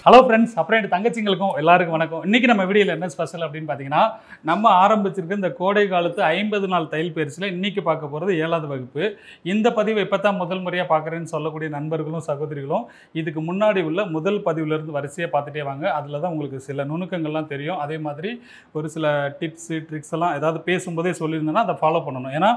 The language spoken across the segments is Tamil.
ஹலோ ஃப்ரெண்ட்ஸ், அப்புறம் என் தங்கச்சிங்களுக்கும் எல்லாருக்கும் வணக்கம். இன்றைக்கி நம்ம வீடியோவில் என்ன ஸ்பெஷல் அப்படின்னு பார்த்தீங்கன்னா, நம்ம ஆரம்பிச்சிருக்க இந்த கோடை காலத்து 50 நாள் தையல் பயிற்சியில் இன்றைக்கி பார்க்க போகிறது 7வது வகுப்பு. இந்த பதிவு இப்போ தான் முதல் முறையாக பார்க்குறேன்னு சொல்லக்கூடிய நண்பர்களும் சகோதரிகளும் இதுக்கு முன்னாடி உள்ள முதல் பதிவுலேருந்து வரிசையாக பார்த்துட்டே வாங்க. அதில் தான் உங்களுக்கு சில நுணுக்கங்கள்லாம் தெரியும். அதே மாதிரி ஒரு சில டிப்ஸு ட்ரிக்ஸ் எல்லாம் ஏதாவது பேசும்போதே சொல்லியிருந்தேன்னா அதை ஃபாலோ பண்ணணும். ஏன்னா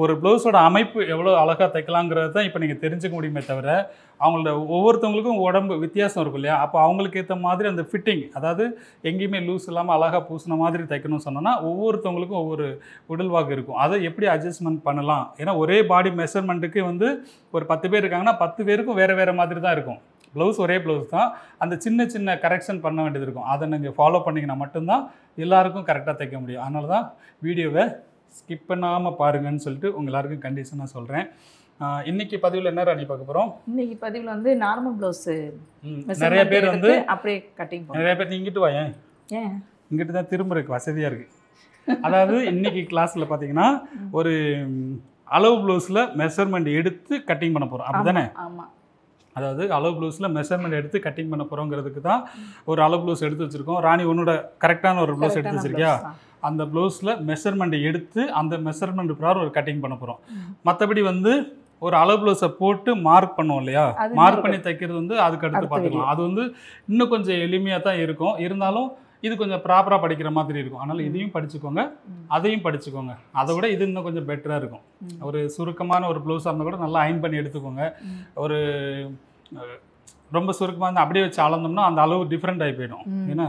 ஒரு ப்ளவுஸோட அமைப்பு எவ்வளோ அழகாக தைக்கலாங்கிறது தான் இப்போ நீங்கள் தெரிஞ்சுக்க முடியுமே தவிர, அவங்களோட ஒவ்வொருத்தவங்களுக்கும் உடம்பு வித்தியாசம் இருக்கும் இல்லையா? அப்போ அவங்களுக்கு ஏற்ற மாதிரி அந்த ஃபிட்டிங், அதாவது எங்கேயுமே லூஸ் இல்லாமல் அழகாக பூசின மாதிரி தைக்கணும்னு சொன்னோன்னா ஒவ்வொருத்தவங்களுக்கும் ஒவ்வொரு உடல்வாக்கு இருக்கும். அதை எப்படி அட்ஜஸ்ட்மெண்ட் பண்ணலாம்? ஏன்னா ஒரே பாடி மெஷர்மெண்ட்டுக்கு வந்து ஒரு 10 பேர் இருக்காங்கன்னா 10 பேருக்கும் வேறு வேறு மாதிரி தான் இருக்கும். ப்ளவுஸ் ஒரே ப்ளவுஸ் தான், அந்த சின்ன சின்ன கரெக்ஷன் பண்ண வேண்டியது இருக்கும். அதை நீங்கள் ஃபாலோ பண்ணிங்கன்னா மட்டும்தான் எல்லாருக்கும் கரெக்டாக தைக்க முடியும். அதனால தான் வீடியோவை ஸ்கிப் பண்ணாமல் பாருங்கன்னு சொல்லிட்டு உங்கள் எல்லாருக்கும் கண்டிஷனாக சொல்கிறேன். இன்னைக்கு பதிவில் என்ன ராணி பார்க்க போகிறோம்? இன்னைக்கு பதிவில் வந்து நார்மல் ப்ளவுஸு நிறைய பேர் வந்து அப்படியே கட்டிங் பண்ணுவோம். நிறைய பேர் இங்கிட்டு வா, ஏன் இங்கிட்டு தான் திரும்புறதுக்கு வசதியாக இருக்குது. அதாவது இன்னைக்கு கிளாஸில் பார்த்தீங்கன்னா ஒரு அளவு ப்ளவுஸில் மெஷர்மெண்ட் எடுத்து கட்டிங் பண்ண போகிறோம், அப்படி தானே? ஆமாம். அதாவது அளவு ப்ளவுஸில் மெஷர்மெண்ட் எடுத்து கட்டிங் பண்ண போகிறோங்கிறதுக்கு தான் ஒரு அளவு ப்ளவுஸ் எடுத்து வச்சுருக்கோம். ராணி உன்னோட கரெக்டான ஒரு ப்ளவுஸ் எடுத்து வச்சுருக்கியா? அந்த ப்ளவுஸில் மெஷர்மெண்ட் எடுத்து அந்த மெஷர்மெண்ட் பிரகாரம் ஒரு கட்டிங் பண்ண போகிறோம். மற்றபடி வந்து ஒரு அளவு ப்ளவுஸை போட்டு மார்க் பண்ணுவோம் இல்லையா? மார்க் பண்ணி தைக்கிறது வந்து அதுக்கு அடுத்து பார்த்துக்கலாம். அது வந்து இன்னும் கொஞ்சம் எளிமையாக தான் இருக்கும். இருந்தாலும் இது கொஞ்சம் ப்ராப்பராக படிக்கிற மாதிரி இருக்கும். அதனால் இதையும் படிச்சுக்கோங்க, அதையும் படிச்சுக்கோங்க. அதை விட இது இன்னும் கொஞ்சம் பெட்டராக இருக்கும். ஒரு சுருக்கமான ஒரு ப்ளவுஸாக இருந்தால் கூட நல்லா அயன் பண்ணி எடுத்துக்கோங்க. ஒரு ரொம்ப சுருக்கமாக இருந்தால் அப்படியே வச்சு அளந்தோம்னா அந்த அளவு டிஃப்ரெண்ட் ஆகி போயிடும். ஏன்னா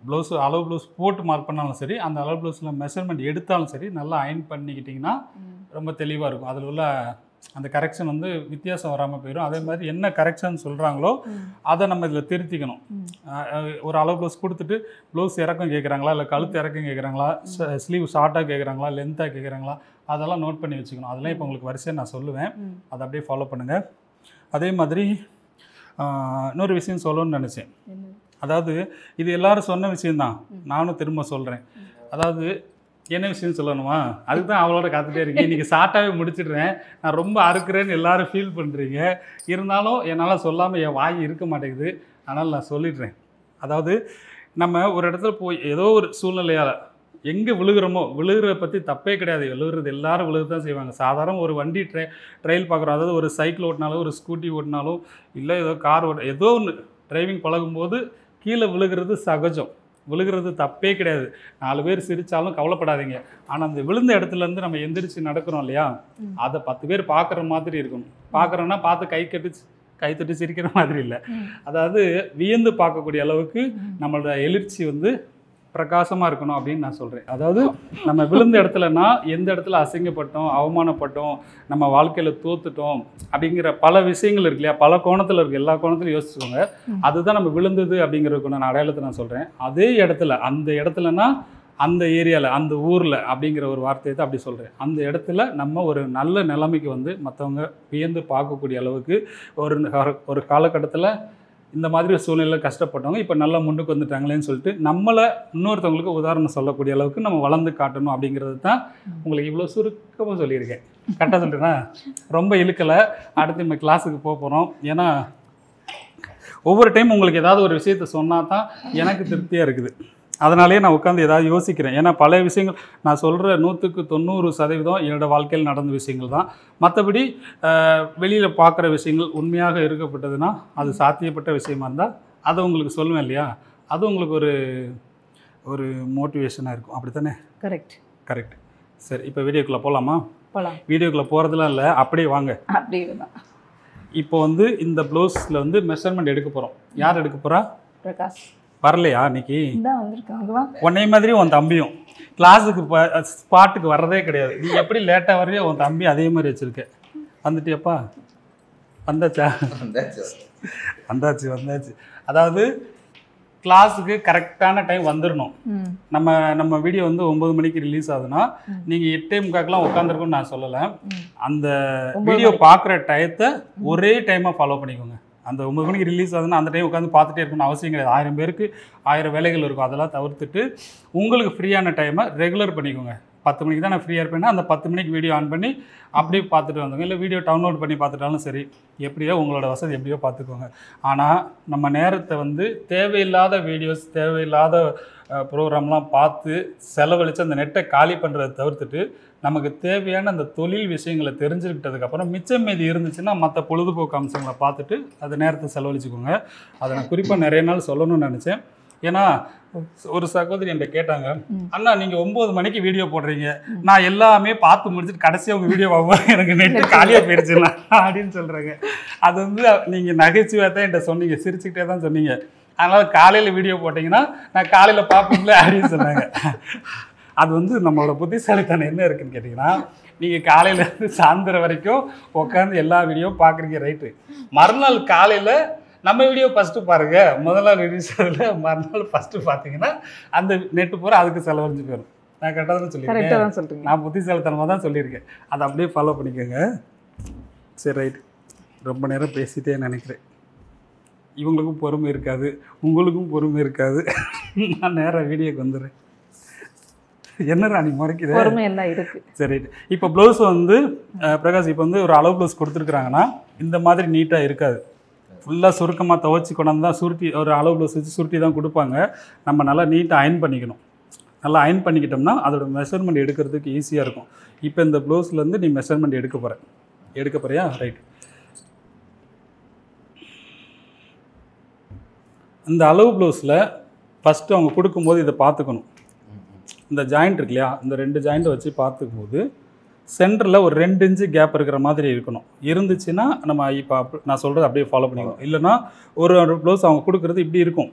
ப்ளவுஸ் அளவு ப்ளவுஸ் போட்டு மார்க் பண்ணாலும் சரி, அந்த அளவு ப்ளவுஸில் மெஷர்மெண்ட் எடுத்தாலும் சரி, நல்லா அயன் பண்ணிக்கிட்டிங்கன்னா ரொம்ப தெளிவாக இருக்கும். அதில் உள்ள அந்த கரெக்ஷன் வந்து வித்தியாசம் வராமல் போயிடும். அதே மாதிரி என்ன கரெக்ஷன் சொல்கிறாங்களோ அதை நம்ம இதில் திருத்திக்கணும். ஒரு அளவு ப்ளவுஸ் கொடுத்துட்டு ப்ளவுஸ் இறக்கம் கேட்குறாங்களா, இல்லை கழுத்து இறக்கம் கேட்குறாங்களா, ஸ்லீவ் ஷார்ட்டாக கேட்குறாங்களா, லென்த்தாக கேட்குறாங்களா, அதெல்லாம் நோட் பண்ணி வச்சுக்கணும். அதெல்லாம் இப்போ உங்களுக்கு வரிசையாக நான் சொல்லுவேன், அதை அப்படியே ஃபாலோ பண்ணுங்கள். அதே மாதிரி இன்னொரு விஷயம் சொல்லணும்னு நினச்சேன். அதாவது இது எல்லாரும் சொன்ன விஷயந்தான், நானும் திரும்ப சொல்கிறேன். அதாவது என்ன விஷயம் சொல்லணுமா? அதுக்கு தான் அவளோட காத்துட்டே இருக்கேன். இன்றைக்கி ஷார்ட்டாகவே முடிச்சிடுறேன். நான் ரொம்ப அறுக்கிறேன்னு எல்லோரும் ஃபீல் பண்ணுறீங்க. இருந்தாலும் என்னால் சொல்லாமல் என் வாய் இருக்க மாட்டேங்குது. அதனால் நான் சொல்லிடுறேன். அதாவது நம்ம ஒரு இடத்துல போய் ஏதோ ஒரு சூழ்நிலையால் எங்கே விழுகிறோமோ, விழுகிறத பற்றி தப்பே கிடையாது. விழுகிறது எல்லோரும் விழுக தான் செய்வாங்க. சாதாரண ஒரு வண்டி ட்ரையல் பார்க்குறோம், அதாவது ஒரு சைக்கிள் ஓட்டினாலும் ஒரு ஸ்கூட்டி ஓட்டினாலும் இல்லை ஏதோ கார் ஏதோ ஒன்று டிரைவிங் பழகும்போது கீழே விழுகிறது சகஜம். விழுகிறது தப்பே கிடையாது. 4 பேர் சிரித்தாலும் கவலைப்படாதீங்க. ஆனால் அந்த விழுந்த இடத்துலேருந்து நம்ம எந்திரிச்சு நடக்கிறோம் இல்லையா, அதை 10 பேர் பார்க்குற மாதிரி இருக்கணும். பார்க்குறோன்னா பார்த்து கை தட்டி சிரிக்கிற மாதிரி இல்லை. அதாவது வியந்து பார்க்கக்கூடிய அளவுக்கு நம்மளோட எழுச்சி வந்து பிரகாசமாக இருக்கணும் அப்படின்னு நான் சொல்கிறேன். அதாவது நம்ம விழுந்த இடத்துலனா எந்த இடத்துல அசிங்கப்பட்டோம், அவமானப்பட்டோம், நம்ம வாழ்க்கையில் தோத்துட்டோம் அப்படிங்கிற பல விஷயங்கள் இருக்கு இல்லையா? பல கோணத்தில் இருக்குது. எல்லா கோணத்திலும் யோசிச்சுக்கோங்க. அதுதான் நம்ம விழுந்தது அப்படிங்கிறதுக்கு நான் அடையாளத்தை நான் சொல்கிறேன். அதே இடத்துல, அந்த இடத்துலனா அந்த ஏரியாவில், அந்த ஊரில் அப்படிங்கிற ஒரு வார்த்தையை தான் அப்படி சொல்கிறேன். அந்த இடத்துல நம்ம ஒரு நல்ல நிலைமைக்கு வந்து மற்றவங்க வியந்து பார்க்கக்கூடிய அளவுக்கு ஒரு காலகட்டத்தில் இந்த மாதிரி சூழ்நிலையில் கஷ்டப்பட்டவங்க இப்போ நல்லா முன்னுக்கு வந்துட்டாங்களேன்னு சொல்லிட்டு நம்மளை இன்னொருத்தவங்களுக்கு உதாரணம் சொல்லக்கூடிய அளவுக்கு நம்ம வளர்ந்து காட்டணும் அப்படிங்கிறது தான் உங்களுக்கு இவ்வளோ சுருக்கமாக சொல்லியிருக்கேன். கரெக்டாக சொல்லிட்டேன்னா? ரொம்ப இழுக்கலை. அடுத்து நம்ம கிளாஸுக்கு போக போகிறோம். ஏன்னா ஒவ்வொரு டைம் உங்களுக்கு ஏதாவது ஒரு விஷயத்த சொன்னால் தான் எனக்கு திருப்தியாக இருக்குது. அதனாலேயே நான் உட்காந்து ஏதாவது யோசிக்கிறேன். ஏன்னா பழைய விஷயங்கள் நான் சொல்கிற 100க்கு 90% என்னோடய வாழ்க்கையில் நடந்த விஷயங்கள் தான். மற்றபடி வெளியில் பார்க்குற விஷயங்கள் உண்மையாக இருக்கப்பட்டதுன்னா, அது சாத்தியப்பட்ட விஷயமா இருந்தால் அதை உங்களுக்கு சொல்லுவேன் இல்லையா? அது உங்களுக்கு ஒரு மோட்டிவேஷனாக இருக்கும். அப்படி தானே? கரெக்ட். சரி, இப்போ வீடியோக்குள்ளே போகலாமா? வீடியோக்குள்ளே போகிறதுலாம் இல்லை, அப்படியே வாங்க. அப்படியே தான். இப்போ வந்து இந்த ப்ளவுஸில் வந்து மெஷர்மெண்ட் எடுக்க போகிறோம். யார் எடுக்க போகிறா? பிரகாஷ். வரலையா இன்னைக்கு? வந்திருக்காங்க. உன்னை மாதிரி உன் தம்பியும் கிளாஸுக்கு ஸ்பாட்டுக்கு வர்றதே கிடையாது. நீ எப்படி லேட்டாக வரையோ உன் தம்பி அதே மாதிரி வச்சுருக்க. வந்துட்டியப்பா? வந்தாச்சா? வந்தாச்சு. அதாவது கிளாஸுக்கு கரெக்டான டைம் வந்துடணும். நம்ம வீடியோ வந்து 9 மணிக்கு ரிலீஸ் ஆகுதுன்னா நீங்கள் 8:45 உட்காந்துருக்குன்னு நான் சொல்லலை. அந்த வீடியோ பார்க்குற டயத்தை ஒரே டைமாக ஃபாலோ பண்ணிக்கோங்க. அந்த 9 மணிக்கு ரிலீஸ் ஆகுதுன்னா அந்த டைம் உட்காந்து பார்த்துட்டே இருக்கணும்னு அவசியம் கிடையாது. 1000 பேருக்கு 1000 வேலைகள் இருக்கும். அதெல்லாம் தவிர்த்துட்டு உங்களுக்கு ஃப்ரீயான டைமை ரெகுலர் பண்ணிக்கோங்க. 10 மணிக்கு தான் நான் ஃப்ரீயாக இருப்பேன்னா அந்த 10 மணிக்கு வீடியோ ஆன் பண்ணி அப்படியே பார்த்துட்டு வந்தோங்க. இல்லை வீடியோ டவுன்லோட் பண்ணி பார்த்துட்டாலும் சரி, எப்படியோ உங்களோட வசதி எப்படியோ பார்த்துக்கோங்க. ஆனால் நம்ம நேரத்தை வந்து தேவையில்லாத வீடியோஸ், தேவையில்லாத ப்ரோக்ராம்லாம் பார்த்து செலவழித்து அந்த நெட்டை காலி பண்ணுறதை தவிர்த்துட்டு நமக்கு தேவையான அந்த தொழில் விஷயங்களை தெரிஞ்சுக்கிட்டதுக்கப்புறம் மிச்சம் மீதி இருந்துச்சுன்னா மற்ற பொழுதுபோக்கு அம்சங்களை பார்த்துட்டு அது நேரத்தை செலவழிச்சுக்கோங்க. அதை நான் குறிப்பாக நிறைய நாள் சொல்லணும்னு நினச்சேன். ஏன்னா ஒரு சகோதரி என்கிட்ட கேட்டாங்க, அண்ணா நீங்கள் 9 மணிக்கு வீடியோ போடுறீங்க, நான் எல்லாமே பார்த்து முடிச்சுட்டு கடைசியாக உங்கள் வீடியோ பார்ப்போம், எனக்கு நெட்டு காலியாக போயிடுச்சுலாம் அப்படின்னு சொல்கிறாங்க. அது வந்து நீங்கள் நகைச்சுவையாக தான் என்கிட்ட சொன்னீங்க, சிரிச்சுக்கிட்டே தான் சொன்னீங்க. அதனால் காலையில் வீடியோ போட்டிங்கன்னா நான் காலையில் பார்ப்பீங்களே அப்படின்னு சொன்னாங்க. அது வந்து நம்மளோட புத்திசாலித்தனம் என்ன இருக்குன்னு கேட்டிங்கன்னா, நீங்கள் காலையிலேருந்து சாயந்தரம் வரைக்கும் உட்காந்து எல்லா வீடியோவும் பார்க்குறீங்க, ரைட்டு. மறுநாள் காலையில் நம்ம வீடியோ ஃபஸ்ட்டு பாருங்கள், முதல் நாள் ரிலீஸ் ஆகுதுல மறுநாள் ஃபஸ்ட்டு பார்த்தீங்கன்னா அந்த நெட்டு பூரா அதுக்கு செலவழிஞ்சு போயிடும். நான் கரெக்டாக தான் சொல்லியிருக்கேன், நான் புத்திசாலித்தனமாக தான் சொல்லியிருக்கேன். அதை அப்படியே ஃபாலோ பண்ணிக்கோங்க. சரி, ரைட்டு. ரொம்ப நேரம் பேசிட்டே நினைக்கிறேன். இவங்களுக்கும் பொறுமை இருக்காது, உங்களுக்கும் பொறுமை இருக்காது. நான் நேராக வீடியோக்கு வந்துடுறேன். என்ன ராணி முறைக்குது? பொறுமை எல்லாம் இருக்கு. சரி, இப்போ ப்ளவுஸ் வந்து பிரகாஷ் இப்போ வந்து ஒரு அளவு ப்ளவுஸ் கொடுத்துருக்குறாங்கன்னா இந்த மாதிரி நீட்டாக இருக்காது. ஃபுல்லாக சுருக்கமாக துவச்சி கொண்டாந்து தான் சுருட்டி, ஒரு அளவு ப்ளவுஸ் வச்சு சுருட்டி தான் கொடுப்பாங்க. நம்ம நல்லா நீட்டாக அயன் பண்ணிக்கணும். நல்லா அயன் பண்ணிக்கிட்டோம்னா அதோட மெஷர்மெண்ட் எடுக்கிறதுக்கு ஈஸியாக இருக்கும். இப்போ இந்த ப்ளவுஸ்லேருந்து நீ மெஷர்மெண்ட் எடுக்க போகிறியா? ரைட். இந்த அளவு ப்ளவுஸில் ஃபஸ்ட்டு அவங்க கொடுக்கும்போது இதை பார்த்துக்கணும். இந்த ஜாயிண்ட் இருக்கு இல்லையா, இந்த 2 ஜாயிண்ட்டை வச்சு பார்த்துக்கும்போது சென்டரில் ஒரு 2 இன்ச்சு கேப் இருக்கிற மாதிரி இருக்கணும். இருந்துச்சுன்னா நம்ம இப்போ நான் சொல்கிறது அப்படியே ஃபாலோ பண்ணிக்கணும். இல்லைனா ஒரு ப்ளவுஸ் அவங்க கொடுக்குறது இப்படி இருக்கும்,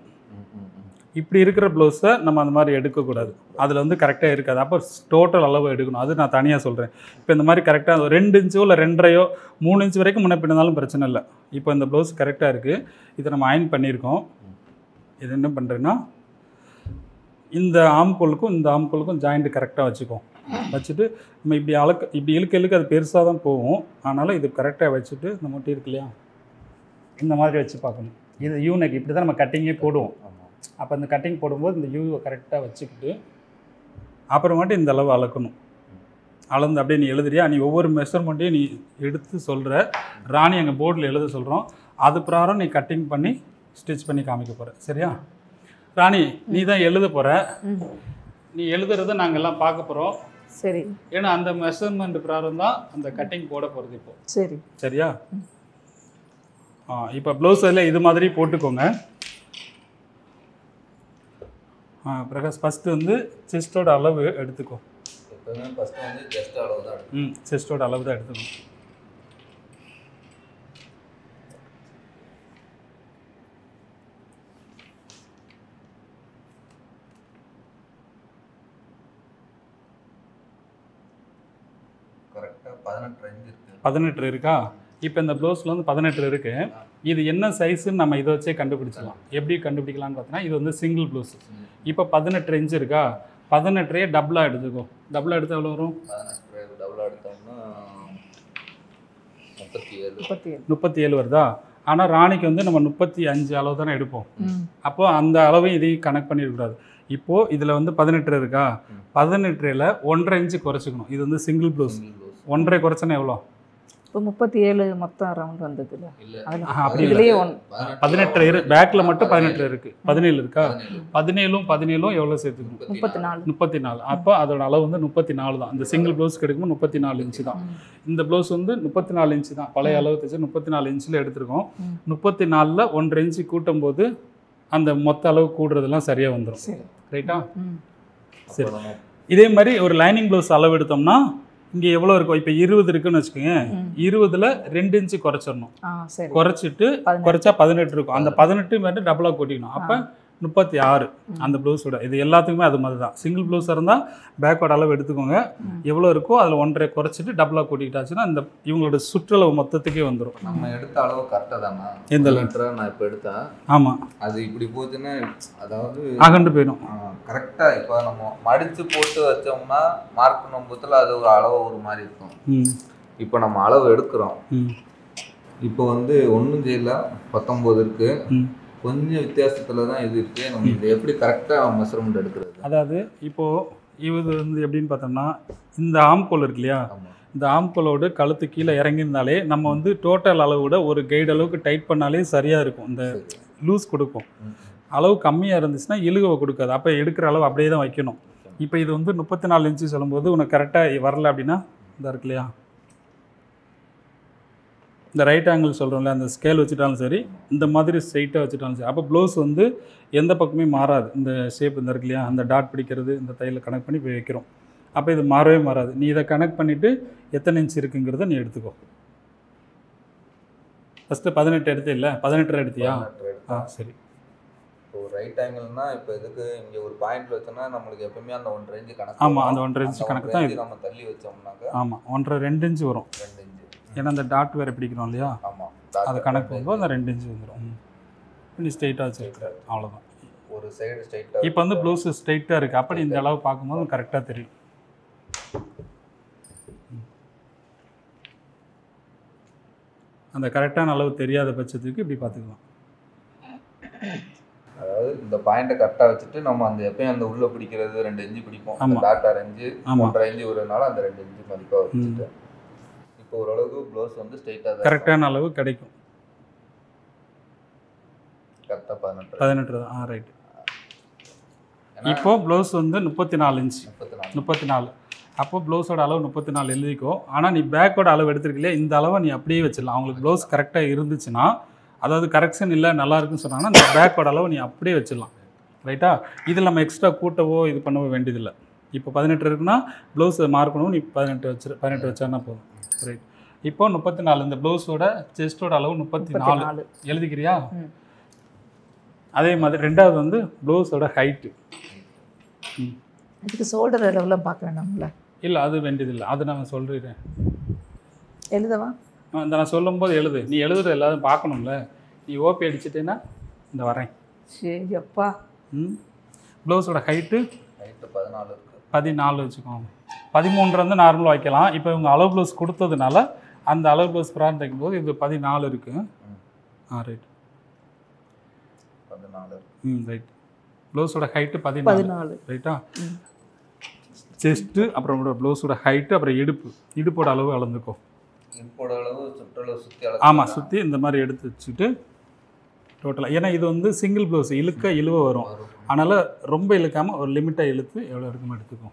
இப்படி இருக்கிற ப்ளவுஸை நம்ம அந்த மாதிரி எடுக்கக்கூடாது. அதில் வந்து கரெக்டாக இருக்காது. அப்போ டோட்டல் அளவு எடுக்கணும். அது நான் தனியாக சொல்கிறேன். இப்போ இந்த மாதிரி கரெக்டாக 2 இன்ச்சோ இல்லை 2.5 3 இன்ச் வரைக்கும் முன்ன பின்னாலும் பிரச்சனை இல்லை. இப்போ இந்த ப்ளவுஸ் கரெக்டாக இருக்குது. இதை நம்ம அயன் பண்ணியிருக்கோம். இது என்ன பண்ணுறேன்னா, இந்த ஆம்கோலுக்கும் இந்த ஆம்கோலுக்கும் ஜாயிண்ட்டு கரெக்டாக வச்சுக்கோம். வச்சுட்டு நம்ம இப்படி இழுக்க அது பெருசாக தான் போகும். அதனால் இது கரெக்டாக வச்சுட்டு இந்த முட்டி இருக்கு இல்லையா, இந்த மாதிரி வச்சு பார்க்கணும். இது யூனெக் இப்படி தான் நம்ம கட்டிங்கே போடுவோம். அப்போ இந்த கட்டிங் போடும்போது இந்த யூவை கரெக்டாக வச்சுக்கிட்டு அப்புறமாட்டி இந்த அளவு அளக்கணும். அளந்து அப்படியே நீ எழுதுறியா, நீ ஒவ்வொரு மெஷர்மெண்ட்டையும் நீ எடுத்து சொல்கிற. ராணி எங்கள் போர்டில் எழுத சொல்கிறோம், அது பிரகாரம் நீ கட்டிங் பண்ணி ஸ்டிச் பண்ணி காமிக்க போகிற. சரியா ராணி? நீ தான் எழுத போகிற. நீ எழுதுறத நாங்கள் எல்லாம் பார்க்க போகிறோம். சரி. ஏன்னா அந்த மெஷர்மெண்ட் பிரகாரம் தான் அந்த கட்டிங் போட போகிறது இப்போ. சரி, சரியா? இப்போ ப்ளவுஸ் அதில் இது மாதிரி போட்டுக்கோங்க. பிரகாஷ் ஃபஸ்ட்டு வந்து செஸ்டோட அளவு எடுத்துக்கோ. செஸ்டோட அளவு தான் எடுத்துக்கணும். கரெக்டாக 18 இருக்கு. 18 இருக்கா? இப்போ இந்த ப்ளவுஸில் வந்து 18 இருக்குது. இது என்ன சைஸுன்னு நம்ம இதை வச்சே கண்டுபிடிச்சிடலாம். எப்படி கண்டுபிடிக்கலான்னு பார்த்தீங்கன்னா, இது வந்து சிங்கிள் ப்ளவுஸ். இப்போ 18 இன்ச் இருக்கா, 18 டபுளாக எடுத்துக்கோ. டபுளாக எடுத்து எவ்வளோ வரும்? 18 டபுளாக எடுத்தோம்னா 37 வருதா? ஆனால் ராணிக்கு வந்து நம்ம 35 அளவு தானே எடுப்போம். அப்போது அந்த அளவையும் இதையும் கனெக்ட் பண்ணிடக்கூடாது. இப்போது இதில் வந்து 18 இருக்கா, 18ல் 1.5 இன்ச்சு குறைச்சிக்கணும். இது வந்து சிங்கிள் ப்ளவுஸ். 1.5 குறைச்சனா எவ்வளோ? இப்போ 37 மொத்தம் ரவுண்ட் வந்ததுல. அப்படி இதுலேயே 18 பேக்கில் மட்டும் 18 இருக்குது. 17 இருக்கா? 17 எவ்வளோ சேர்த்துக்கணும்? 34. அப்போ அதோட அளவு வந்து 34 தான். இந்த சிங்கிள் ப்ளவுஸ் கிடைக்கும்போது 34 இன்ச்சு தான். இந்த ப்ளவுஸ் வந்து 34 இன்ச்சு தான். பழைய அளவு தைச்சு 34 இன்ச்சில் எடுத்துருக்கோம். 34ல் 1.5 இன்ச்சு கூட்டும் போது அந்த மொத்த அளவு கூடுறதெல்லாம் சரியாக வந்துடும். ரைட்டா? சரி. இதே மாதிரி ஒரு லைனிங் ப்ளவுஸ் அளவு எடுத்தோம்னா இங்கே எவ்வளோ இருக்கும்? இப்போ 20 இருக்குன்னு வச்சுக்கோங்க. 20ல் 2 இன்ச்சு குறைச்சிடணும். குறைச்சிட்டு குறைச்சா 18 இருக்கும். அந்த 18 மாதிரி டபுளாக கூட்டிக்கணும். அப்போ 36 அந்த ப்ளவுஸோட. இது எல்லாத்துக்குமே அது மாதிரி தான். சிங்கிள் ப்ளவுஸாக இருந்தால் பேக்கோட அளவு எடுத்துக்கோங்க. எவ்வளோ இருக்கோ அதில் 1.5 குறைச்சிட்டு டபுளாக கூட்டிக்கிட்டாச்சுன்னா இந்த இவங்களோட சுற்றளவு மொத்தத்துக்கே வந்துடும். நம்ம எடுத்த அளவு கரெக்டாக தானா? எந்த நான் இப்போ எடுத்தேன். ஆமாம், அது இப்படி போச்சுன்னா அதாவது அகண்டு போயிடும். கரெக்டாக இப்போ நம்ம மடித்து போட்டு வச்சோம்னா மார்க் பண்ணும்போதில் அது ஒரு அளவு ஒரு மாதிரி இருக்கும். இப்போ நம்ம அளவு எடுக்கிறோம். இப்போ வந்து ஒன்றும் செய்யல, 19 இருக்கு. கொஞ்சம் வித்தியாசத்தில் தான் இது இருக்குது. நம்ம இதை எப்படி கரெக்டாக மெஷர்மெண்ட் எடுக்கிறது? அதாவது இப்போது இது வந்து எப்படின்னு பார்த்தோம்னா இந்த ஆம்கோல் இருக்கு இல்லையா, ஆமா. இந்த ஆம்கோலோடு கழுத்து கீழே இறங்கியிருந்தாலே நம்ம வந்து டோட்டல் அளவு விட ஒரு கைடு அளவுக்கு டைட் பண்ணாலே சரியாக இருக்கும். இந்த சரி. லூஸ் கொடுக்கும். ம், ம். அளவு கம்மியாக இருந்துச்சுன்னா இழுகவை கொடுக்காது. அப்போ எடுக்கிற அளவு அப்படியே தான் வைக்கணும். இப்போ இது வந்து 34 இன்ச்சு சொல்லும்போது உனக்கு கரெக்டாக வரல அப்படின்னா இந்த இருக்கு இல்லையா, இந்த ரைட் ஆங்கிள் சொல்கிறோம்ல, அந்த ஸ்கேல் வச்சுட்டாலும் சரி, இந்த மாதிரி ஸ்ட்ரைட்டாக வச்சுட்டாலும் சரி, அப்போ ப்ளவுஸ் வந்து எந்த பக்கமே மாறாது. இந்த ஷேப் இந்த இருக்கு இல்லையா, அந்த டாட் பிடிக்கிறது இந்த தையலை கனெக்ட் பண்ணி போய் வைக்கிறோம். அப்போ இது மாறவே மாறாது. நீ இதை கனெக்ட் பண்ணிவிட்டு எத்தனை இன்ச் இருக்குங்கிறத நீ எடுத்துக்கோ. ஃபஸ்ட்டு 18 எடுத்து இல்லை 18 எடுத்தியா? 18 எடுத்தா. சரி. இப்போ ரைட் ஆங்கிள்னா இப்போ இதுக்கு இங்கே ஒரு பாயிண்ட்ல வச்சோம்னா நம்மளுக்கு எப்பவுமே அந்த 1.5 இன்ச் கணக்கு. ஆமாம், அந்த 1.5 இன்ச் கணக்கு தான் இது. நம்ம தள்ளி வச்சோம்னாக்க ஆமாம், 1.5 2 இன்ச் வரும். 2 இன்ச். ஏன்னா அந்த டாட் வேறு பிடிக்கிறோம் இல்லையா, ஆமாம். அதை கணக்கு பண்ணும்போது அந்த 2 இன்ச் வந்துடும். நீ ஸ்ட்ரெயிட்டாக வச்சுருக்க, அவ்வளோதான். ஒரு சைடு ஸ்ட்ரைட்டாக. இப்போ வந்து ப்ளவுஸ் ஸ்ட்ரைட்டாக இருக்குது. அப்போ நீ இந்த அளவு பார்க்கும்போது கரெக்டாக தெரியும். அந்த கரெக்டான அளவு தெரியாத பட்சத்துக்கு இப்படி பார்த்துக்கலாம். அதாவது இந்த பாயிண்ட்டை கரெக்டாக வச்சுட்டு நம்ம அந்த எப்பயும் அந்த உள்ள பிடிக்கிறது 2 இன்ச்சு பிடிப்போம். ஆமா. டாட் அரைஞ்சு ஆமாம், 1.5 இன்ச்சு வரனால அந்த 2 இன்ச்சு மதிப்பாக வச்சுட்டு இப்போ ஓரளவுக்கு ப்ளவுஸ் வந்து ஸ்ட்ரைட்டாக தான் கரெக்டான அளவு கிடைக்கும். கரெக்டாக 18 18 தான். ரைட்டு. இப்போ ப்ளவுஸ் வந்து 34 இன்ச் 34. அப்போ ப்ளவுஸோட அளவு 34 எழுதிக்கோ. ஆனால் நீ பேக்கோட அளவு எடுத்துருக்கலையே, இந்த அளவை நீ அப்படியே வச்சிடலாம். அவங்களுக்கு ப்ளவுஸ் கரெக்டாக இருந்துச்சுன்னா, அதாவது கரெக்ஷன் இல்லை நல்லா இருக்குன்னு சொன்னாங்கன்னா இந்த பேக்கோட அளவு நீ அப்படியே வச்சிடலாம். ரைட்டா? இதில் நம்ம எக்ஸ்ட்ரா கூட்டவோ இது பண்ணவோ வேண்டியதில்லை. இப்போ 18 இருக்குன்னா ப்ளவுஸ் மார்க்கணும், நீ 18 வச்சானா போதும். ரைட். இப்போ 34. இந்த ப்ளவுஸோட செஸ்டோட அளவு 34 எழுதிக்கிறியா? அதே மாதிரி ரெண்டாவது வந்து ப்ளவுஸோட ஹைட்டு. அதுக்கு ஷோல்டர் அளவுலாம் பார்க்க வேணாம்ல? இல்லை, அது வேண்டியதில்லை. அது நான் சொல்லிடுறேன். எழுதவா? இந்த நான் சொல்லும்போது எழுது. நீ எழுதுறது எல்லாரும் பார்க்கணும்ல. நீ ஓபி அடிச்சிட்டேன்னா இந்த வரேன். சரி அப்பா. ப்ளவுஸோட ஹைட்டு 14 இருக்குது. 14 வச்சுக்கோங்க. 13 வந்து நார்மலாக வைக்கலாம். இப்போ இவங்க அளவு ப்ளவுஸ் கொடுத்ததுனால அந்த அளவு ப்ளவுஸ் ப்ரான் தைக்கும்போது இது 14 இருக்குது. ரைட். 14. ரைட். ப்ளவுஸோட ஹைட்டு 14. ரைட்டா? செஸ்ட்டு, அப்புறம் ப்ளவுஸோட ஹைட்டு, அப்புறம் இடுப்போட அளவு அளந்துக்கோ. இடுப்போட அளவு சுற்றளவு சுற்றி ஆமாம், சுற்றி இந்த மாதிரி எடுத்து வச்சுட்டு டோட்டலாக. ஏன்னா இது வந்து சிங்கிள் ப்ளவுஸ், இழுவ வரும். அதனால் ரொம்ப இழுக்காமல் ஒரு லிமிட்டாக இழுத்து எவ்வளோ இருக்குமோ எடுத்துக்கோ.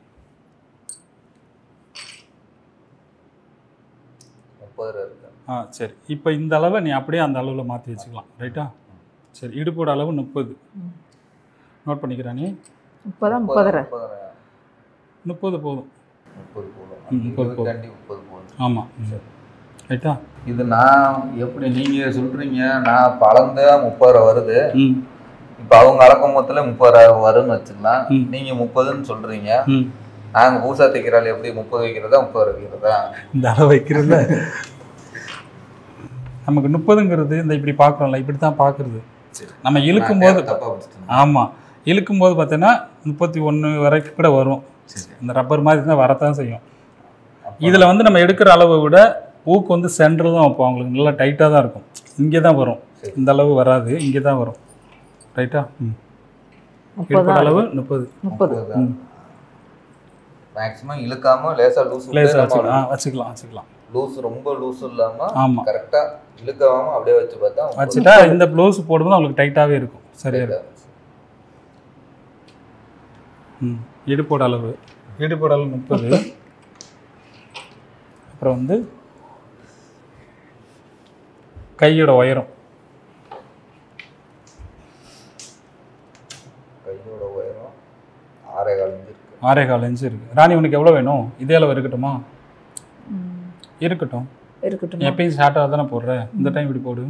30 இருக்கு. சரி. இப்போ இந்த அளவை நீ அப்படியே அந்த அளவில் மாற்றி வச்சுக்கலாம். ரைட்டா? சரி. இடுப்போட அளவு 30 நோட் பண்ணிக்கிறா நீ? 30 30 போதும். 30 போதும். ஆமாம். ரைட்டா? இது நான் எப்படி நீங்கள் சொல்கிறீங்க, நான் பழந்த 30 வருது. இப்போ அவங்க அளக்கும் மொத்தத்தில் 30 வரும்னு வச்சுக்கலாம். நீங்கள் 30ன்னு சொல்கிறீங்க. நாங்கள் பூசா தைக்கிறாள் எப்படி 30 வைக்கிறதா 30 வைக்கிறதா? இந்த அளவு வைக்கிறத நமக்கு 30ங்கிறது இந்த இப்படி பார்க்குறோம்ல, இப்படி தான் பார்க்குறது. நம்ம இழுக்கும்போது ஆமாம், இழுக்கும்போது பார்த்தீங்கன்னா 31 வரைக்கும் கூட வரும். இந்த ரப்பர் மாதிரி தான் வரத்தான் செய்யும். இதில் வந்து நம்ம எடுக்கிற அளவை விட ஊக்கு வந்து சென்டர் தான் வைப்போம். அவங்களுக்கு நல்லா டைட்டாக தான் இருக்கும். இங்கே தான் வரும், இந்த அளவு வராது, இங்கே தான் வரும். ரைட்டா? இடுப்போட அளவு 30. மேக்ஸிமம் இழுக்காம லேசாக வச்சுக்கலாம். லூஸ் ரொம்ப லூஸ் இல்லாமல் ஆமாம், கரெக்டாக இழுக்காம அப்படியே வச்சு பார்த்தா வச்சுட்டா இந்த ப்ளவுஸ் போடும்போது அவங்களுக்கு டைட்டாகவே இருக்கும். சரியா இருக்கும். இடுப்போட அளவு 30. அப்புறம் வந்து கையோட உயரம் 6.25 இன்ச்சு இருக்கு. ராணி உனக்கு எவ்வளோ வேணும்? இதே அளவு இருக்கட்டுமா? இருக்கட்டும். எப்பயும் ஷார்ட்டாக தானே போடுறேன். இந்த டைம் இப்படி போடு.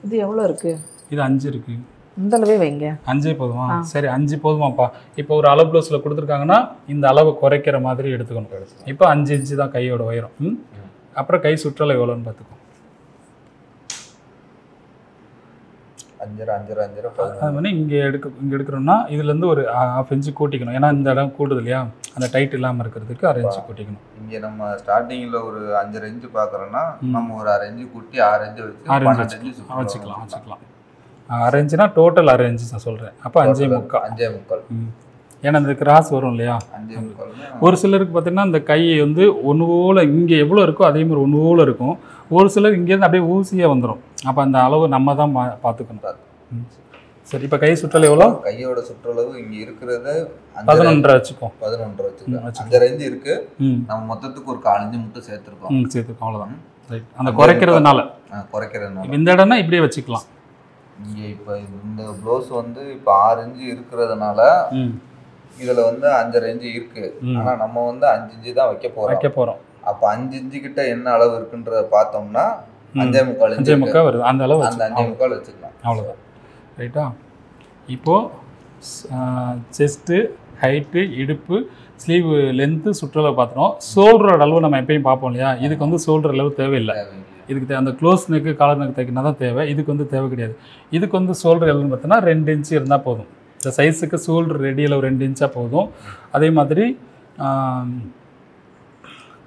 இது எவ்வளோ இருக்கு? இது 5 இருக்கு. இந்த அளவே வைங்க. 5 போதுமா? சரி, 5 போதுமாப்பா. இப்போ ஒரு அளவு ப்ளவுஸில் கொடுத்துருக்காங்கன்னா இந்த அளவை குறைக்கிற மாதிரி எடுத்துக்கணும். இப்போ 5 இன்ச்சு தான் கையோட உயரம். அப்புறம் கை சுற்றலை எவ்வளோன்னு பார்த்துக்கோ. 5.5 அது வந்து இங்கே எடுக்கிறோம்னா இதுலேருந்து ஒரு 1/2 இன்ச்சு கூட்டிக்கணும். ஏன்னா இந்த இடம் கூடுது இல்லையா, அந்த டைட் இல்லாமல் இருக்கிறதுக்கு 1/2 இன்ச்சு கூட்டிக்கணும். இங்கே நம்ம ஸ்டார்டிங்கில் ஒரு 5.5 இன்ச்சு பார்க்குறோன்னா நம்ம ஒரு 1/2 இன்ச்சு கூட்டி 6 இன்ச்சு வச்சுக்கலாம். 1/2 இன்ச்சுனா டோட்டல் 1/2 இன்ச்சு நான் சொல்கிறேன். அப்போ 5.25. ஏன்னா இந்த கிராஸ் வரும் இல்லையா. 5.25 ஒரு சிலருக்கு பார்த்தீங்கன்னா இந்த கை வந்து ஒன்று போல் இங்கே எவ்வளோ இருக்கோ அதே மாதிரி ஒன்று போல் இருக்கும். ஒரு சிலர் இங்கேருந்து அப்படியே ஊசியாக வந்துடும். அப்போ அந்த அளவு நம்ம தான் பார்த்துக்கணும். சரி, இப்போ கை சுற்றளவு எவ்வளோ? கையோட சுற்றளவு இங்க இருக்கிறது 11.5 வச்சுக்கோம். 11 வச்சுக்கோம். 5 ரேஞ்சு இருக்கு. நம்ம மொத்தத்துக்கு ஒரு 4 இன்ச்சு மட்டும் சேர்த்துருக்கோம். சேர்த்துக்கோம், அவ்வளோதான். ரைட், அந்த குறைக்கிறதுனால இந்த இடம்னா இப்படியே வச்சுக்கலாம். இங்கே இப்போ இந்த ப்ளவுஸ் வந்து இப்போ 6 இன்ச்சு இருக்கிறதுனால இதுல வந்து 5 இன்ச்சு இருக்கு. ஆனா நம்ம வந்து 5 இன்ச்சு தான் வைக்க போறோம். அப்போ 5 இன்ச்சு கிட்ட என்ன அளவு இருக்குன்றத பார்த்தோம்னா 5.25 வருது. அந்த அளவு அந்த 5.25 வச்சுக்கலாம். அவ்வளோதான். ரைட்டா? இப்போது செஸ்ட்டு, ஹைட்டு, இடுப்பு, ஸ்லீவ் லென்த்து, சுற்றளவு பார்த்துறோம். ஷோல்டரோட அளவு நம்ம எப்பயும் பார்ப்போம் இல்லையா. இதுக்கு வந்து ஷோல்டர் அளவு தேவையில்லை. இதுக்கு அந்த க்ளோஸ் நெக்கு காலர் நெக்கு தைக்கினா தான் தேவை. இதுக்கு வந்து தேவை கிடையாது. இதுக்கு வந்து ஷோல்டர் எவ்வளோன்னு பார்த்தோன்னா 2 இன்ச்சு இருந்தால் போதும். இந்த சைஸுக்கு ஷோல்டர் ரெடி அளவு 2 இன்ச்சாக போதும். அதே மாதிரி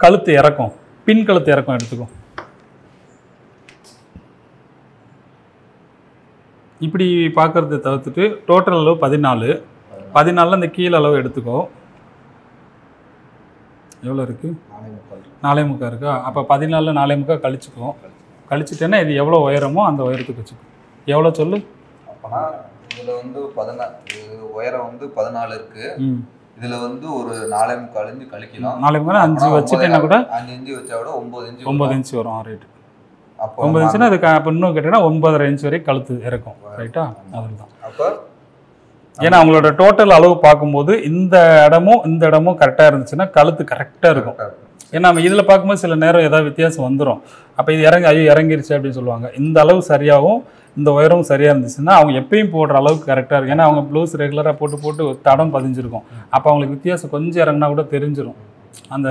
கழுத்து இறக்கம், பின் கழுத்து இறக்கம் எடுத்துக்கும். இப்படி பார்க்குறத தவிர்த்துட்டு டோட்டல் அளவு 14 இந்த கீழே அளவு எடுத்துக்கோ. எவ்வளோ இருக்குது? 4.25 இருக்கா? அப்போ 14 4.25 கழிச்சுக்கோ. கழிச்சுட்டேன்னா இது எவ்வளோ உயரமோ அந்த உயரத்துக்கு வச்சுக்கோ. எவ்வளோ சொல்லு? அப்போனா இதில் வந்து 14 உயரம் வந்து 14 இருக்கு. இதில் வந்து ஒரு 4.25 இன்ச்சு கழிக்கலாம். 4.25 5 வச்சுட்டேன்னா கூட 5 இன்ச்சு வச்சா கூட 9 இன்ச்சு வரும். ரைட்டு. 9 இன்ச்சுன்னா அதுக்கு அப்போ இன்னும் கேட்டீங்கன்னா 9.5 இன்ச் வரைக்கும் கழுத்து இறக்கும். ரைட்டா? அதுதான். அப்போ ஏன்னா அவங்களோட டோட்டல் அளவு பார்க்கும்போது இந்த இடமும் கரெக்டாக இருந்துச்சுன்னா கழுத்து கரெக்டாக இருக்கும். ஏன்னா நம்ம இதில் பார்க்கும்போது சில நேரம் ஏதாவது வித்தியாசம் வந்துடும். அப்போ இது இறங்கிருச்சு அப்படின்னு சொல்லுவாங்க. இந்த அளவு சரியாகவும் இந்த உயரமும் சரியாக இருந்துச்சுன்னா அவங்க எப்பயும் போடுற அளவுக்கு கரெக்டாக இருக்கும். ஏன்னா அவங்க ப்ளவுஸ் ரெகுலராக போட்டு தடம் பதிஞ்சிருக்கும். அப்போ அவங்களுக்கு வித்தியாசம் கொஞ்சம் இறங்கினா கூட தெரிஞ்சிடும். அந்த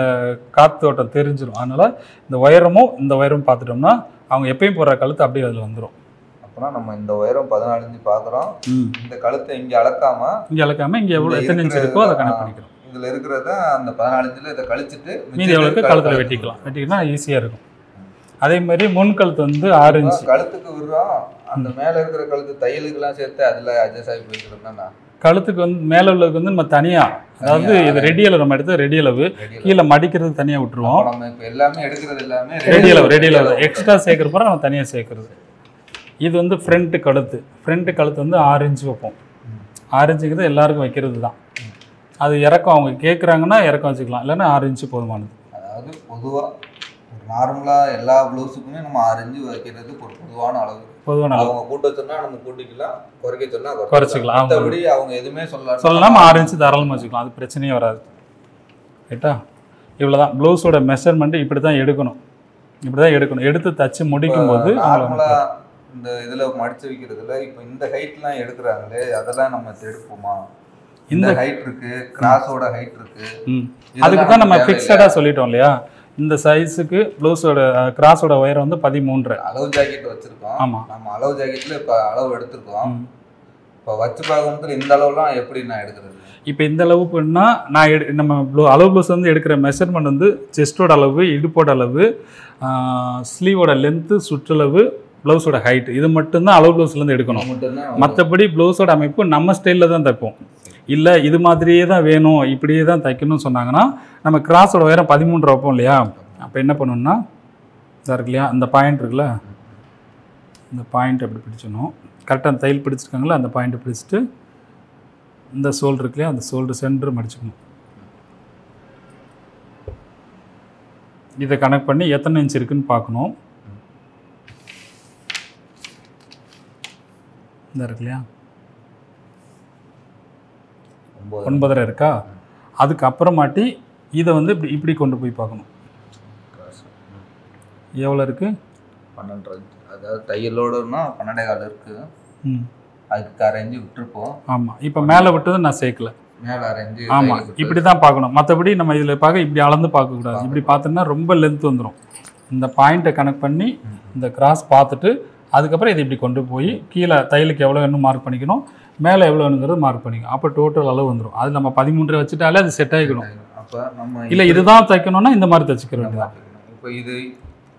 காற்றோட்டம் தெரிஞ்சிடும். அதனால் இந்த உயரமும் பார்த்துட்டோம்னா அவங்க எப்பயும் போடுற கழுத்து அப்படியே அதில் வந்துடும். அப்போனா நம்ம இந்த உயரம் 14 இன்ச்சு பார்க்குறோம். இந்த கழுத்தை இங்கே அளக்காம இங்கே எவ்வளோ எத்தனை இன்ச்சு இருக்கோ அதை கணக்கு பண்ணிக்கிறோம். இதில் இருக்கிறத அந்த 14 இன்ச்சில் இதை கழிச்சிட்டு மீதி எவ்வளோக்கு கழுத்தில் வெட்டிக்கினா ஈஸியாக இருக்கும். அதே மாதிரி முன் கழுத்து வந்து 6 இன்ச்சு கழுத்துக்கு விடுறோம். அந்த மேலே இருக்கிற கழுத்து தையலுக்கெல்லாம் சேர்த்து அதில் அட்ஜஸ்ட் ஆகி போய்க்கிறோம்னா கழுத்துக்கு வந்து மேலே உள்ளதுக்கு வந்து நம்ம தனியாக, அதாவது இது ரெடி அளவு நம்ம எடுத்து ரெடி அளவு கீழே மடிக்கிறது தனியாக விட்டுருவோம். நம்ம இப்போ எல்லாமே எடுக்கிறது எல்லாமே ரெடி அளவு எக்ஸ்ட்ரா சேர்க்குறப்ப நம்ம தனியாக சேர்க்குறது. இது வந்து ஃப்ரண்ட்டு கழுத்து வந்து 6 இன்ச்சு வைப்போம். 6 இன்ச்சுங்கிறது எல்லாருக்கும் வைக்கிறது தான். அது இறக்கம் அவங்க கேட்குறாங்கன்னா இறக்கம் வச்சுக்கலாம், இல்லைன்னா 6 இன்ச்சு போதுமானது. அதாவது பொதுவாக நார்மலாக எல்லா ப்ளவுஸுக்குமே நம்ம 6 இன்ச்சு வைக்கிறது ஒரு பொதுவான அளவு. அவங்க கூட்ட சொன்னால் நம்ம கூட்டிக்கலாம், குறைக்க சொன்னால் குறைச்சிக்கலாம். மற்றபடி அவங்க எதுவுமே சொல்லலாம் 6 இன்ச்சு தாராளமாக வச்சுக்கலாம். அது பிரச்சனையே வராது. ரைட்டா? இவ்வளோதான் ப்ளவுஸோட மெஷர்மெண்ட்டு. இப்படி தான் எடுக்கணும். எடுத்து தச்சு முடிக்கும் போது நார்மலாக இந்த இதில் மடிச்சு வைக்கிறதுல இப்போ இந்த ஹைட்லாம் எடுக்கிறாங்களே, அதெல்லாம் நம்ம எடுப்போமா? இந்த ஹைட் இருக்கு, கிராஸோட ஹைட் இருக்கு. அதுக்கு தான் நம்ம ஃபிக்ஸடாக சொல்லிட்டோம் இல்லையா. இந்த சைஸுக்கு ப்ளவுஸோட கிராஸோட உயரம் வந்து 13. அளவு ஜாக்கெட் வச்சிருக்கோம். ஆமாம், நம்ம அளவு ஜாக்கெட்டில் இப்போ அளவு எடுத்துருக்கோம். இப்போ வச்சு பார்க்கும்போது இந்த அளவுலாம் எப்படி நான் எடுக்கிறது? இப்போ இந்த அளவுக்குன்னா நம்ம அளவு ப்ளவுஸ் வந்து எடுக்கிற மெஷர்மெண்ட் வந்து செஸ்டோட அளவு, இடுப்போட அளவு, ஸ்லீவோட லென்த்து, சுற்றளவு, ப்ளவுஸோட ஹைட், இது மட்டும்தான் அளவு ப்ளவுஸ்லேருந்து எடுக்கணும். மற்றபடி ப்ளவுஸோட அமைப்பு நம்ம ஸ்டைலில் தான் தைப்போம். இல்லை இது மாதிரியே தான் வேணும், இப்படியே தான் தைக்கணும்னு சொன்னாங்கன்னா நம்ம கிராஸோட உயரம் 13 வைப்போம் இல்லையா. அப்போ என்ன பண்ணணும்னா இதாக இருக்கு இல்லையா, அந்த பாயிண்ட் இருக்குல்ல, இந்த பாயிண்ட் எப்படி பிடிச்சணும், கரெக்டாக அந்த தையல் பிடிச்சிருக்காங்களா, அந்த பாயிண்ட்டை பிடிச்சிட்டு இந்த ஷோல்டர் இருக்கு இல்லையா, அந்த ஷோல்டர் சென்டர் மடிச்சுக்கணும். இதை கனெக்ட் பண்ணி எத்தனை இன்ச் இருக்குன்னு பார்க்கணும். இந்த இருக்கு இல்லையா, 9.5 இருக்கா. அதுக்கப்புறமாட்டி இதை வந்து இப்படி கொண்டு போய் பார்க்கணும். எவ்வளோ இருக்குது? 12. அதாவது தையலோடனா 12.25 இருக்குது. அதுக்கு 1/2 இன்ச்சு விட்டுருப்போம். ஆமாம், இப்போ மேலே விட்டது நான் சேர்க்கல, மேலே 1/2 இன்ச்சு. ஆமாம், இப்படி தான் பார்க்கணும். மற்றபடி நம்ம இதில் பார்க்க இப்படி அளந்து பார்க்கக்கூடாது. இப்படி பார்த்தோம்னா ரொம்ப லென்த் வந்துடும். இந்த பாயிண்ட்டை கனெக்ட் பண்ணி இந்த கிராஸ் பார்த்துட்டு அதுக்கப்புறம் இதை இப்படி கொண்டு போய் கீழே தையலுக்கு எவ்வளோ வேணும் மார்க் பண்ணிக்கணும், மேலே எவ்வளோ வேணுங்கிறது மார்க் பண்ணிக்கணும். அப்போ டோட்டல் அளவு வந்துடும். அது நம்ம 13 வச்சுட்டாலே அது செட் ஆகிக்கணும். அப்போ நம்ம இல்லை இதுதான் தைக்கணும்னா இந்த மாதிரி தைச்சிக்க வேண்டியதான். இப்போ இது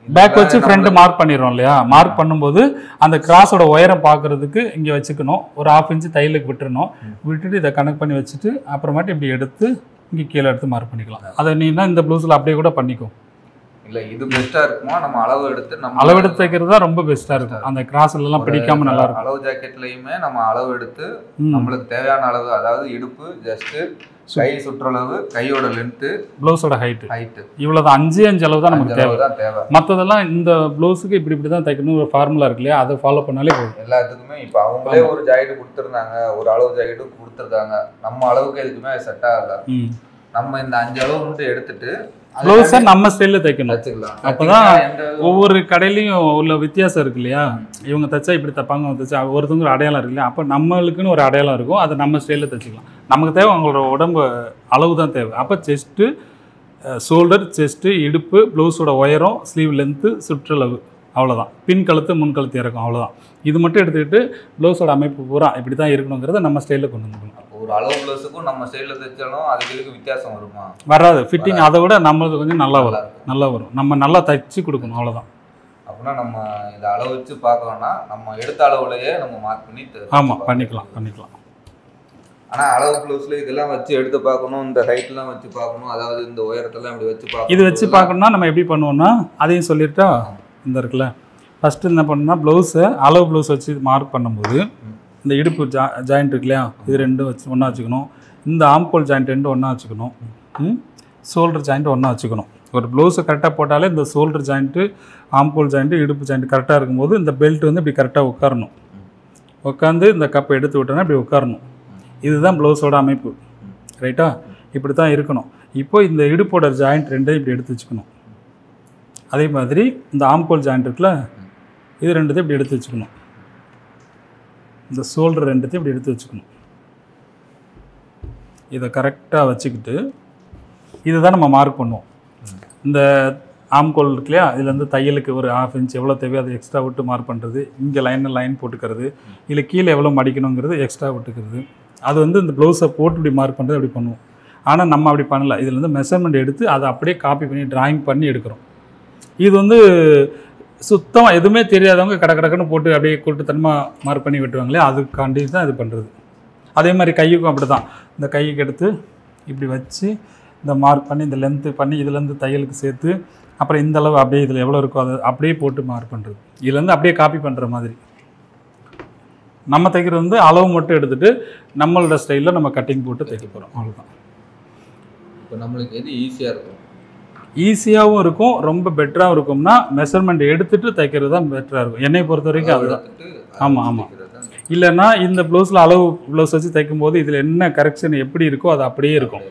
பேக் வச்சு ஃப்ரண்ட் மார்க் பண்ணிடுறோம் இல்லையா, மார்க் பண்ணும்போது அந்த கிராஸோட உயரம் பார்க்கறதுக்கு இங்கே வச்சுக்கணும். ஒரு 1/2 இன்ச்சு தையலுக்கு விட்டுறணும். விட்டுட்டு இதை கனெக்ட் பண்ணி வச்சுட்டு அப்புறமாட்டி இப்படி எடுத்து இங்கே கீழே எடுத்து மார்க் பண்ணிக்கலாம். அதை நீனா இந்த ப்ளவுஸில் அப்படியே கூட பண்ணிக்கும். இல்லை இது பெஸ்ட்டாக இருக்குமா? நம்ம அளவு எடுத்து தைக்கிறது தான் ரொம்ப பெஸ்ட்டாக இருக்கும். அந்த கிராஸ்லாம் பிடிக்காம நல்லா இருக்கும். அளவு ஜாக்கெட்லையுமே நம்ம அளவு எடுத்து நம்மளுக்கு தேவையான அளவு, அதாவது இடுப்பு ஜஸ்ட்டு, கை சுற்றளவு, கையோட லென்த்து, ப்ளவுஸோட ஹைட்டு இவ்வளோதான். 5 அளவு தான் நமக்கு தேவை. மற்றதெல்லாம் இந்த ப்ளவுஸுக்கு இப்படி தான் தைக்கணும் ஒரு ஃபார்முலா இருக்கு இல்லையா, அதை ஃபாலோ பண்ணாலே போதும் எல்லாத்துக்குமே. இப்போ அவங்களே ஒரு ஜாக்கெட் கொடுத்துருந்தாங்க, ஒரு அளவு ஜாக்கெட்டும் கொடுத்துருக்காங்க. நம்ம அளவுக்கு எதுக்குமே செட் ஆகல. நம்ம இந்த 5 அளவு மட்டும் எடுத்துட்டு ப்ளவுஸை நம்ம ஸ்டைலில் தைக்கணும். அப்போதான் ஒவ்வொரு கடையிலையும் உள்ள வித்தியாசம் இருக்கு இல்லையா, இவங்க தைச்சா இப்படி தைப்பாங்க, அவங்க தைச்சா ஒருத்தவங்க ஒரு அடையாளம் இருக்கு இல்லையா, அப்போ நம்மளுக்குன்னு ஒரு அடையாளம் இருக்கும். அதை நம்ம ஸ்டைலில் தைச்சிக்கலாம். நமக்கு தேவை அவங்களோட உடம்பு அளவு தான் தேவை. அப்போ செஸ்ட்டு, ஷோல்டர், செஸ்ட்டு, இடுப்பு, ப்ளவுஸோட உயரம், ஸ்லீவ் லென்த்து, சுற்றளவு, அவ்வளோதான். பின் கழுத்து, முன் கழுத்து இறக்கும், அவ்வளோதான். இது மட்டும் எடுத்துக்கிட்டு ப்ளவுஸோட அமைப்பு பூரா இப்படி தான் இருக்கணுங்கிறத நம்ம ஸ்டைலில் கொண்டு வந்துக்கணும். ஒரு அளவு ப்ளவுஸுக்கும் நம்ம ஸ்டைலில் தைச்சாலும் அதுக்கு வித்தியாசம் வருமா? வராது. ஃபிட்டிங் அதை விட நம்மளுக்கு கொஞ்சம் நல்லா வரும். நம்ம நல்லா தைச்சி கொடுக்கணும், அவ்வளோதான். அப்படின்னா நம்ம இதை அளவு வச்சு பார்க்கணும்னா நம்ம எடுத்த அளவுலையே நம்ம மார்க் பண்ணி ஆமாம் பண்ணிக்கலாம். ஆனால் அளவு ப்ளவுஸில் இதெல்லாம் வச்சு எடுத்து பார்க்கணும், இந்த ஹைட்லாம் வச்சு பார்க்கணும், அதாவது இந்த உயரத்தெல்லாம் இப்படி வச்சு பார்க்கணும். இது வச்சு பார்க்கணும்னா நம்ம எப்படி பண்ணுவோம்னா அதையும் சொல்லிட்டா, இந்த இருக்குல்ல, ஃபஸ்ட்டு என்ன பண்ணணும்னா ப்ளவுஸை அளவு ப்ளவுஸ் வச்சு மார்க் பண்ணும்போது இந்த இடுப்பு ஜாயிண்ட் இருக்கு இல்லையா, இது ரெண்டும் வச்சு ஒன்றா வச்சுக்கணும். இந்த ஆம்கோல் ஜாயிண்ட் ரெண்டும் ஒன்றா வச்சுக்கணும். ஷோல்டர் ஜாயிண்ட் ஒன்றா வச்சுக்கணும். ஒரு ப்ளவுஸை கரெக்டாக போட்டாலே இந்த ஷோல்டர் ஜாயிண்ட்டு, ஆம்கோல் ஜாயிண்ட்டு, இடுப்பு ஜாயிண்ட் கரெக்டாக இருக்கும்போது இந்த பெல்ட் வந்து இப்படி கரெக்டாக உட்காரணும். உட்காந்து இந்த கப்பை எடுத்து விட்டோன்னா இப்படி உட்காரணும். இதுதான் ப்ளவுஸோட அமைப்பு, ரைட்டா? இப்படி தான் இருக்கணும். இப்போ இந்த இடுப்போட ஜாயிண்ட் ரெண்டையும் இப்படி எடுத்து வச்சுக்கணும். அதே மாதிரி இந்த ஆம்கோல் ஜாயிண்ட் இருக்குல்ல, இது ரெண்டுத்தையும் இப்படி எடுத்து வச்சுக்கணும். இந்த ஷோல்டர் ரெண்டுத்தையும் இப்படி எடுத்து வச்சுக்கணும். இதை கரெக்டாக வச்சுக்கிட்டு இதுதான் நம்ம மார்க் பண்ணுவோம். இந்த ஆம்கோல் இருக்கு இல்லையா, இதுலேருந்து தையலுக்கு ஒரு 1/2 இன்ச் எவ்வளோ தேவையோ அதை எக்ஸ்ட்ரா விட்டு மார்க் பண்ணுறது. இங்கே லைன் போட்டுக்கிறது, இல்லை கீழே எவ்வளோ மடிக்கணுங்கிறது எக்ஸ்ட்ரா விட்டுக்கிறது. அது வந்து இந்த ப்ளவுஸை போட்டு இப்படி மார்க் பண்ணுறது அப்படி பண்ணுவோம். ஆனால் நம்ம அப்படி பண்ணலை. இதுலேருந்து மெஷர்மெண்ட் எடுத்து அதை அப்படியே காப்பி பண்ணி ட்ராயிங் பண்ணி எடுக்கிறோம். இது வந்து சுத்தமாக எதுவுமே தெரியாதவங்க கடக்கடக்குன்னு போட்டு அப்படியே கூட்டுத்தனமாக மார்க் பண்ணி விட்டுருவாங்களே, அதுக்காண்டி தான் இது பண்ணுறது. அதே மாதிரி கையுக்கும் அப்படி தான். இந்த கைக்கு எடுத்து இப்படி வச்சு இந்த மார்க் பண்ணி இந்த லென்த்து பண்ணி இதுலேருந்து தையலுக்கு சேர்த்து அப்புறம் இந்த அளவு அப்படியே இதில் எவ்வளோ இருக்கோ அதை அப்படியே போட்டு மார்க் பண்ணுறது. இதுலேருந்து அப்படியே காப்பி பண்ணுற மாதிரி. நம்ம தைக்கிறது வந்து அளவு மட்டும் எடுத்துகிட்டு நம்மளோட ஸ்டைலில் நம்ம கட்டிங் போட்டு தைக்க போகிறோம், அவ்வளோதான். இப்போ நம்மளுக்கு எது ஈஸியாக இருக்கும்? ஈஸியாகவும் இருக்கும், ரொம்ப பெட்டராகவும் இருக்கும்னா மெஷர்மெண்ட் எடுத்துகிட்டு தைக்கிறது தான் பெட்டராக இருக்கும் என்னை பொறுத்த வரைக்கும். அதுதான். ஆமாம். இல்லைன்னா இந்த ப்ளவுஸில் அளவு ப்ளவுஸ் வச்சு தைக்கும்போது இதில் என்ன கரெக்ஷன் எப்படி இருக்கோ அது அப்படியே இருக்கும்.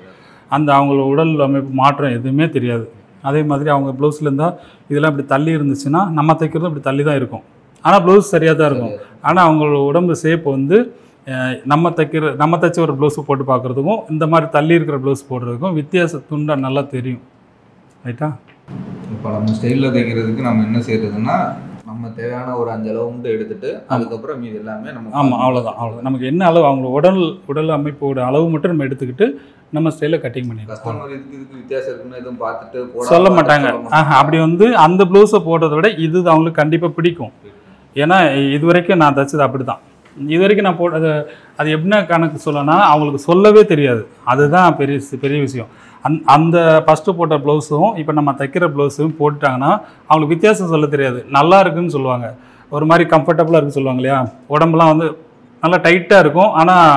அந்த அவங்களோட உடல் அமைப்பு மாற்றம் எதுவுமே தெரியாது. அதே மாதிரி அவங்க ப்ளவுஸில் இருந்தால் இதெல்லாம் இப்படி தள்ளி இருந்துச்சுன்னா நம்ம தைக்கிறதும் இப்படி தள்ளி தான் இருக்கும். ஆனால் ப்ளவுஸ் சரியாக தான் இருக்கும். ஆனால் அவங்களோட உடம்பு ஷேப் வந்து நம்ம தைச்ச ஒரு ப்ளவுஸு போட்டு பார்க்குறதுக்கும் இந்த மாதிரி தள்ளி இருக்கிற ப்ளவுஸ் போடுறதுக்கும் வித்தியாச துண்டா நல்லா தெரியும், ரைட்டா? இப்போ நம்ம ஸ்டைலில் தைக்கிறதுக்கு நம்ம என்ன செய்யறதுன்னா நம்ம தேவையான ஒரு 5 அளவு மட்டும் எடுத்துட்டு அதுக்கப்புறம் மீது எல்லாமே நம்ம ஆமாம் அவ்வளோதான். நமக்கு என்ன அளவு அவங்களோட உடல் அமைப்போட அளவு மட்டும் நம்ம எடுத்துக்கிட்டு நம்ம ஸ்டைலில் கட்டிங் பண்ணிக்கலாம். கஸ்டமர் இதுக்கு வித்தியாசம் இருக்குன்னு எதுவும் பார்த்துட்டு சொல்ல மாட்டாங்க. அப்படி வந்து அந்த ப்ளவுஸை போடுறத விட இது அவங்களுக்கு கண்டிப்பாக பிடிக்கும். ஏன்னா இது வரைக்கும் நான் தைச்சது அப்படி தான். இது வரைக்கும் நான் போட்டது அது எப்படின்னா கணக்கு சொல்லனா அவங்களுக்கு சொல்லவே தெரியாது. அதுதான் பெரிய விஷயம். அந்த ஃபஸ்ட்டு போட்ட ப்ளவுஸும் இப்போ நம்ம தைக்கிற ப்ளவுஸும் போட்டுட்டாங்கன்னா அவங்களுக்கு வித்தியாசம் சொல்ல தெரியாது. நல்லா இருக்குதுன்னு சொல்லுவாங்க, ஒரு மாதிரி கம்ஃபர்டபுளாக இருக்குன்னு சொல்லுவாங்க இல்லையா. உடம்புலாம் வந்து நல்லா டைட்டாக இருக்கும், ஆனால்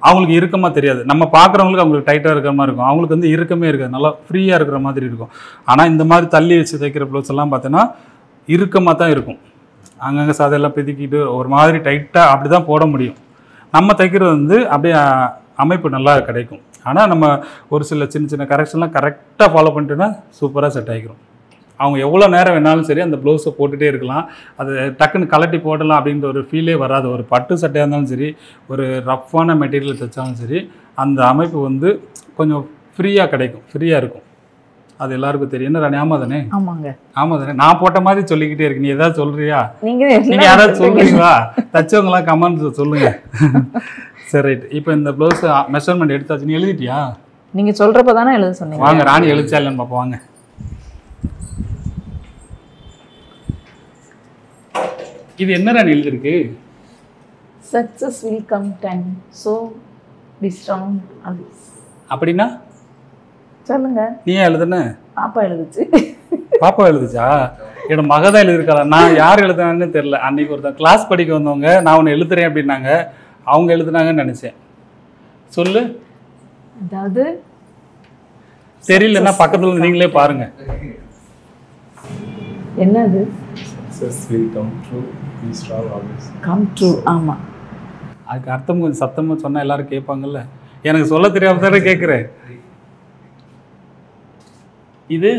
அவங்களுக்கு இறுக்கமாக தெரியாது. நம்ம பார்க்குறவங்களுக்கு அவங்களுக்கு டைட்டாக இருக்கிற மாதிரி இருக்கும், அவங்களுக்கு வந்து இறுக்கமே இருக்காது, நல்லா ஃப்ரீயாக இருக்கிற மாதிரி இருக்கும். ஆனால் இந்த மாதிரி தள்ளி வச்சு தைக்கிற ப்ளவுஸ் எல்லாம் பார்த்தீங்கன்னா இறுக்கமாக தான் இருக்கும். அங்கங்கே சதையெல்லாம் பிதிக்கிட்டு ஒரு மாதிரி டைட்டாக அப்படி தான் போட முடியும். நம்ம தைக்கிறது வந்து அப்படியே அமைப்பு நல்லா கிடைக்கும். ஆனால் நம்ம ஒரு சில சின்ன கரெக்ஷன்லாம் கரெக்டாக ஃபாலோ பண்ணிட்டோன்னா சூப்பராக செட் ஆகிக்கிறோம். அவங்க எவ்வளோ நேரம் வேணாலும் சரி அந்த ப்ளவுஸை போட்டுகிட்டே இருக்கலாம். அது டக்குன்னு கலட்டி போடலாம் அப்படின்ற ஒரு ஃபீலே வராது. ஒரு பட்டு சட்டையாக இருந்தாலும் சரி, ஒரு ரஃப்பான மெட்டீரியல் தைச்சாலும் சரி, அந்த அமைப்பு வந்து கொஞ்சம் ஃப்ரீயாக கிடைக்கும், ஃப்ரீயாக இருக்கும். அது எல்லாருக்கும் தெரியும். என்ன ராணி, ஆமாம் தானே? ஆமாம் தானே? நான் போட்ட மாதிரி சொல்லிக்கிட்டே இருக்கு. நீ ஏதாவது சொல்கிறியா? நீங்கள் யாராவது சொல்கிறீங்களா? தச்சவங்களாம் கமெண்ட்ஸ் சொல்லுங்கள். சரி, ரைட். இப்போ இந்த ப்ளவுஸ் மெஷர்மெண்ட் எடுத்தாச்சு. நீ எழுதிட்டியா? நீங்கள் சொல்கிறப்ப தானே எழுத சொன்னீங்க. வாங்க ராணி எழுதிச்சா இல்லைன்னு பார்ப்போம். வாங்க. இது என்ன ராணி எழுதிருக்கு? Success will come time so be strong. அப்படின்னா சொல்லுங்க. நீ ஏன் எழுதுன? பாப்பா எழுதுச்சு. பாப்பா எழுதுச்சா? என்னோட மக தான் எழுதியிருக்காளா? நான் யார் எழுதுனான்னு தெரியல. அன்னைக்கு ஒருத்தர் கிளாஸ் படிக்க வந்தவங்க நான் ஒன்று எழுதுறேன் அப்படின்னாங்க, அவங்க எழுதுனாங்கன்னு நினச்சேன். சொல்லு. அதாவது தெரியலன்னா பக்கத்தில் நீங்களே பாருங்க. என்னது? Success will come true. Be strong always. Come true. ஆமாம். அதுக்கு அர்த்தம் கொஞ்சம் சத்தமாக சொன்னால் எல்லாரும் கேட்பாங்கல்ல. எனக்கு சொல்ல தெரியாம தானே கேட்குறேன். இது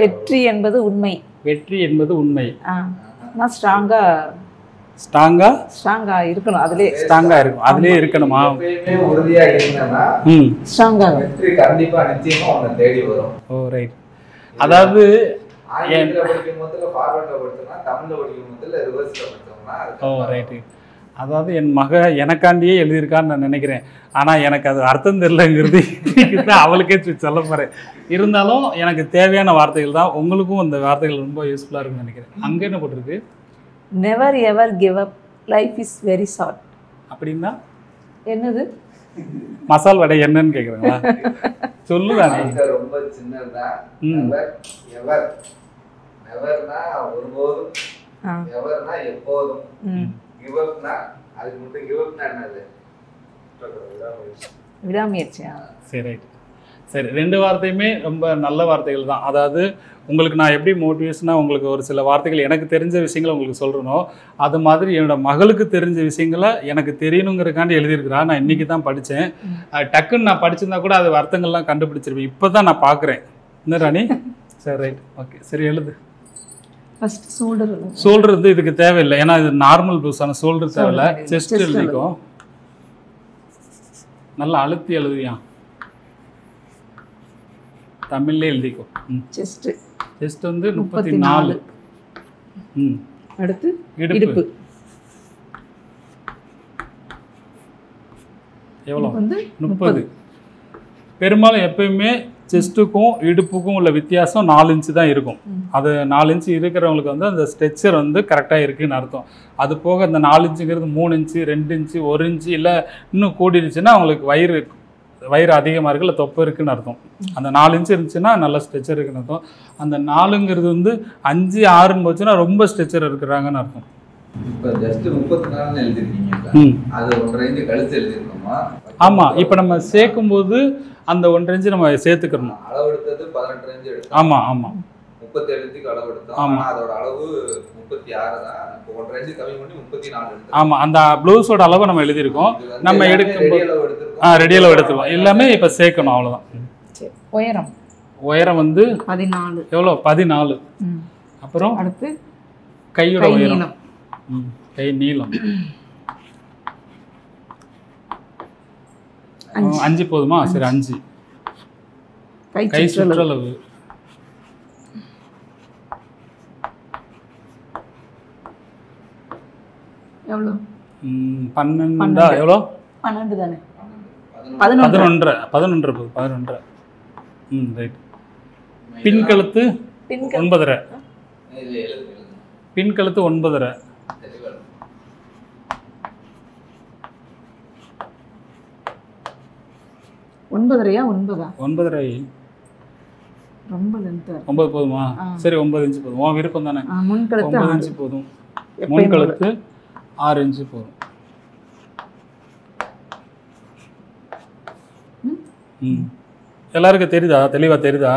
வெற்றி என்பது உண்மை. வெற்றி என்பது உண்மை. நான் ஸ்ட்ராங்கா இருக்கணும். அதுலேயே ஸ்ட்ராங்காக இருக்கும். அதுலேயே இருக்கணுமா? உறுதியா இருந்தேன்னா ஸ்ட்ராங்கா வெற்றி கண்டிப்பா நிச்சயமா உன்னை தேடி வரும். ஓ ரைட். அதாவது ஆங்கிலத்துல படிக்கும் போதுல ஃபார்வர்ட்ல படிச்சோம்னா, தமிழ்ல படிக்கும் போதுல ரிவர்ஸ்ல படிச்சோம்னா. ஓ ரைட்டு. அதாவது என் மக எனக்காண்டியே எழுதியிருக்கான்னு நான் நினைக்கிறேன். ஆனால் எனக்கு அது அர்த்தம் தெரியலங்கிறது தான் அவளுக்கே சொல்ல போகிறேன். இருந்தாலும் எனக்கு தேவையான வார்த்தைகள் தான். உங்களுக்கும் இந்த வார்த்தைகள் ரொம்ப யூஸ்ஃபுல்லாக இருக்குன்னு நினைக்கிறேன். அங்கே என்ன போட்டிருக்கு? Never ever give up, life is very short. அப்படின்னா என்னது? மசால் வடை என்னன்னு கேட்குறீங்களா? சொல்லுதானே. ரொம்ப சின்னதுதான். Never ever. நெவர்னா ஒருபோதும், எவர்னா எப்போதும், கிவ் அப்னா அதுக்கு மட்டும் கிவ் அப்னா என்னது? விடாமுயற்சியா? சரி ரைட். சரி, ரெண்டு வார்த்தையுமே ரொம்ப நல்ல வார்த்தைகள் தான். அதாவது உங்களுக்கு நான் எப்படி மோட்டிவேஷனாக உங்களுக்கு ஒரு சில வார்த்தைகள் எனக்கு தெரிஞ்ச விஷயங்களை உங்களுக்கு சொல்கிறனோ, அது மாதிரி என்னோடய மகளுக்கு தெரிஞ்ச விஷயங்களை எனக்கு தெரியணுங்கிறக்காண்டி எழுதியிருக்கிறா. நான் இன்றைக்கி தான் படித்தேன். டக்குன்னு நான் படிச்சிருந்தா கூட அது அர்த்தங்கள்லாம் கண்டுபிடிச்சிருப்பேன். இப்போ தான் நான் பார்க்குறேன். என்ன ராணி? சரி ரைட், ஓகே. சரி எழுது. First shoulder. ஷோல்டர் வந்து இதுக்கு தேவையில்லை, ஏன்னா இது நார்மல் ப்ளவுஸான ஷோல்டர் தேவையில்லை. செஸ்ட் எழுதிக்கோ. நல்லா அழுத்தி எழுதியா, தமிழ்லேயே எழுதிக்கோ. செஸ்ட் வந்து 34. அடுத்து இடுப்பு எவ்வளோ? 30. பெரும்பாலும் எப்பயுமே செஸ்ட்டுக்கும் இடுப்புக்கும் உள்ள வித்தியாசம் 4 இன்ச்சு தான் இருக்கும். அது 4 இன்ச்சு இருக்கிறவங்களுக்கு வந்து அந்த ஸ்ட்ரெச்சர் வந்து கரெக்டாக இருக்குதுன்னு அர்த்தம். அது போக அந்த 4 இன்ச்சுங்கிறது 3 இன்ச்சு, 2 இன்ச்சு, 1 இன்ச்சு இல்லை இன்னும் கூடிருச்சுன்னா அவங்களுக்கு வயிறு அதிகமாக இருக்குது, இல்லை தொப்பை இருக்குதுன்னு அர்த்தம். அந்த 4 இன்ச்சு இருந்துச்சுன்னா நல்ல ஸ்ட்ரெச்சர் இருக்குன்னு அர்த்தம். அந்த 4ங்கிறது வந்து 5, 6ன்னு போச்சுன்னா ரொம்ப ஸ்ட்ரெச்சர் இருக்கிறாங்கன்னு அர்த்தம். இப்போ ஜஸ்ட் 34 எழுதிருக்கீங்க. அது 1.5 இன்ச்சு கழிச்சு எழுதிருக்கோமா? ஆமாம். இப்போ நம்ம சேர்க்கும்போது அந்த 1.5 இன்ச்சு நம்ம சேர்த்துக்கணும். அளவு எடுத்தது 18 இன்ச்சு எடுத்தோம். ஆமாம் ஆமாம். 37 இன்ச்சுக்கு அளவு எடுத்தோம். ஆமாம். அதோட அளவு 36 தான். இப்போ 1.5 இன்ச்சு கம்மி பண்ணி 34 எடுத்தோம். ஆமாம். அந்த ப்ளவுஸோட அளவை நம்ம எழுதியிருக்கோம். நம்ம எடுக்கும்போது ரெடி அளவு எடுத்துருவோம். எல்லாமே இப்போ சேர்க்கணும், அவ்வளோதான். உயரம் வந்து 14. எவ்வளோ? 14. அப்புறம் அடுத்து கையோட உயரம். கை நீளம் 5 போதுமா? சரி 5. கை சுற்றளவு எவ்வளோ? 12. எவ்வளோ? 12 தானே? 11. 11. ரைட். பின்கழுத்து 9.5. பின்கழுத்து 9.5. 9.5. 9.5. ரொம்ப லென்த்தா. 9 போதுமா? சரி 9 இன்ச்சு போதும். உன் விருப்பம் தானே. முன்கழுத்து 9 இன்ச்சு போதும். முன்கழுத்து 6 இன்ச்சு போதும். எல்லாருக்கும் தெரியுதா? தெளிவாக தெரியுதா?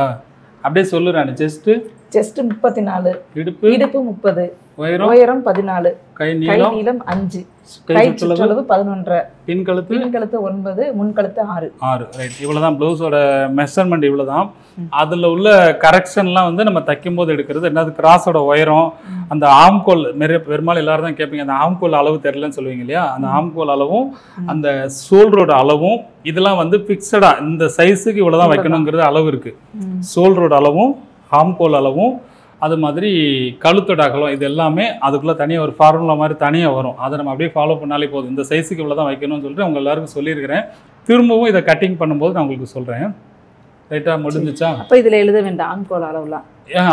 அப்படியே சொல்லு ராணி. செஸ்ட் 34. இடுப்பு 30. உயரம் 14. கை நீளம் 5. கை சுற்றளவு 11. பின்கழுத்து 9. முன்கழுத்து 6. ரைட். இவ்வளோதான் ப்ளவுஸோட மெஷர்மெண்ட். இவ்வளோதான். அதில் உள்ள கரெக்ஷன்லாம் வந்து நம்ம தைக்கும் போது எடுக்கிறது. என்னது? கிராஸோட உயரம், அந்த ஆம்கோல். பெரும்பாலும் எல்லாரும் தான் கேட்பீங்க, அந்த ஆம்கோல் அளவு தெரியலன்னு சொல்லுவீங்க இல்லையா? அந்த ஆம்கோல் அளவும் அந்த ஷோல்டரோட அளவும் இதெல்லாம் வந்து ஃபிக்ஸடாக இந்த சைஸுக்கு இவ்வளோ தான் வைக்கணுங்கிறது அளவு இருக்குது. ஷோல்டரோட அளவும் ஆம்கோல் அளவும் அது மாதிரி கழுத்தோட அகலம் இது எல்லாமே அதுக்குள்ளே தனியாக ஒரு ஃபார்முலா மாதிரி தனியாக வரும். அதை நம்ம அப்படியே ஃபாலோ பண்ணாலே போதும். இந்த சைஸுக்கு இவ்வளோ தான் வைக்கணும்னு சொல்லிட்டு உங்கள் எல்லாருக்கும் சொல்லியிருக்கிறேன். திரும்பவும் இதை கட்டிங் பண்ணும்போது நான் உங்களுக்கு சொல்கிறேன். ரைட்டாக முடிஞ்சிச்சா? அப்போ இதில் எழுத வேண்டாம் ஆம்கோல் அளவுலாம்.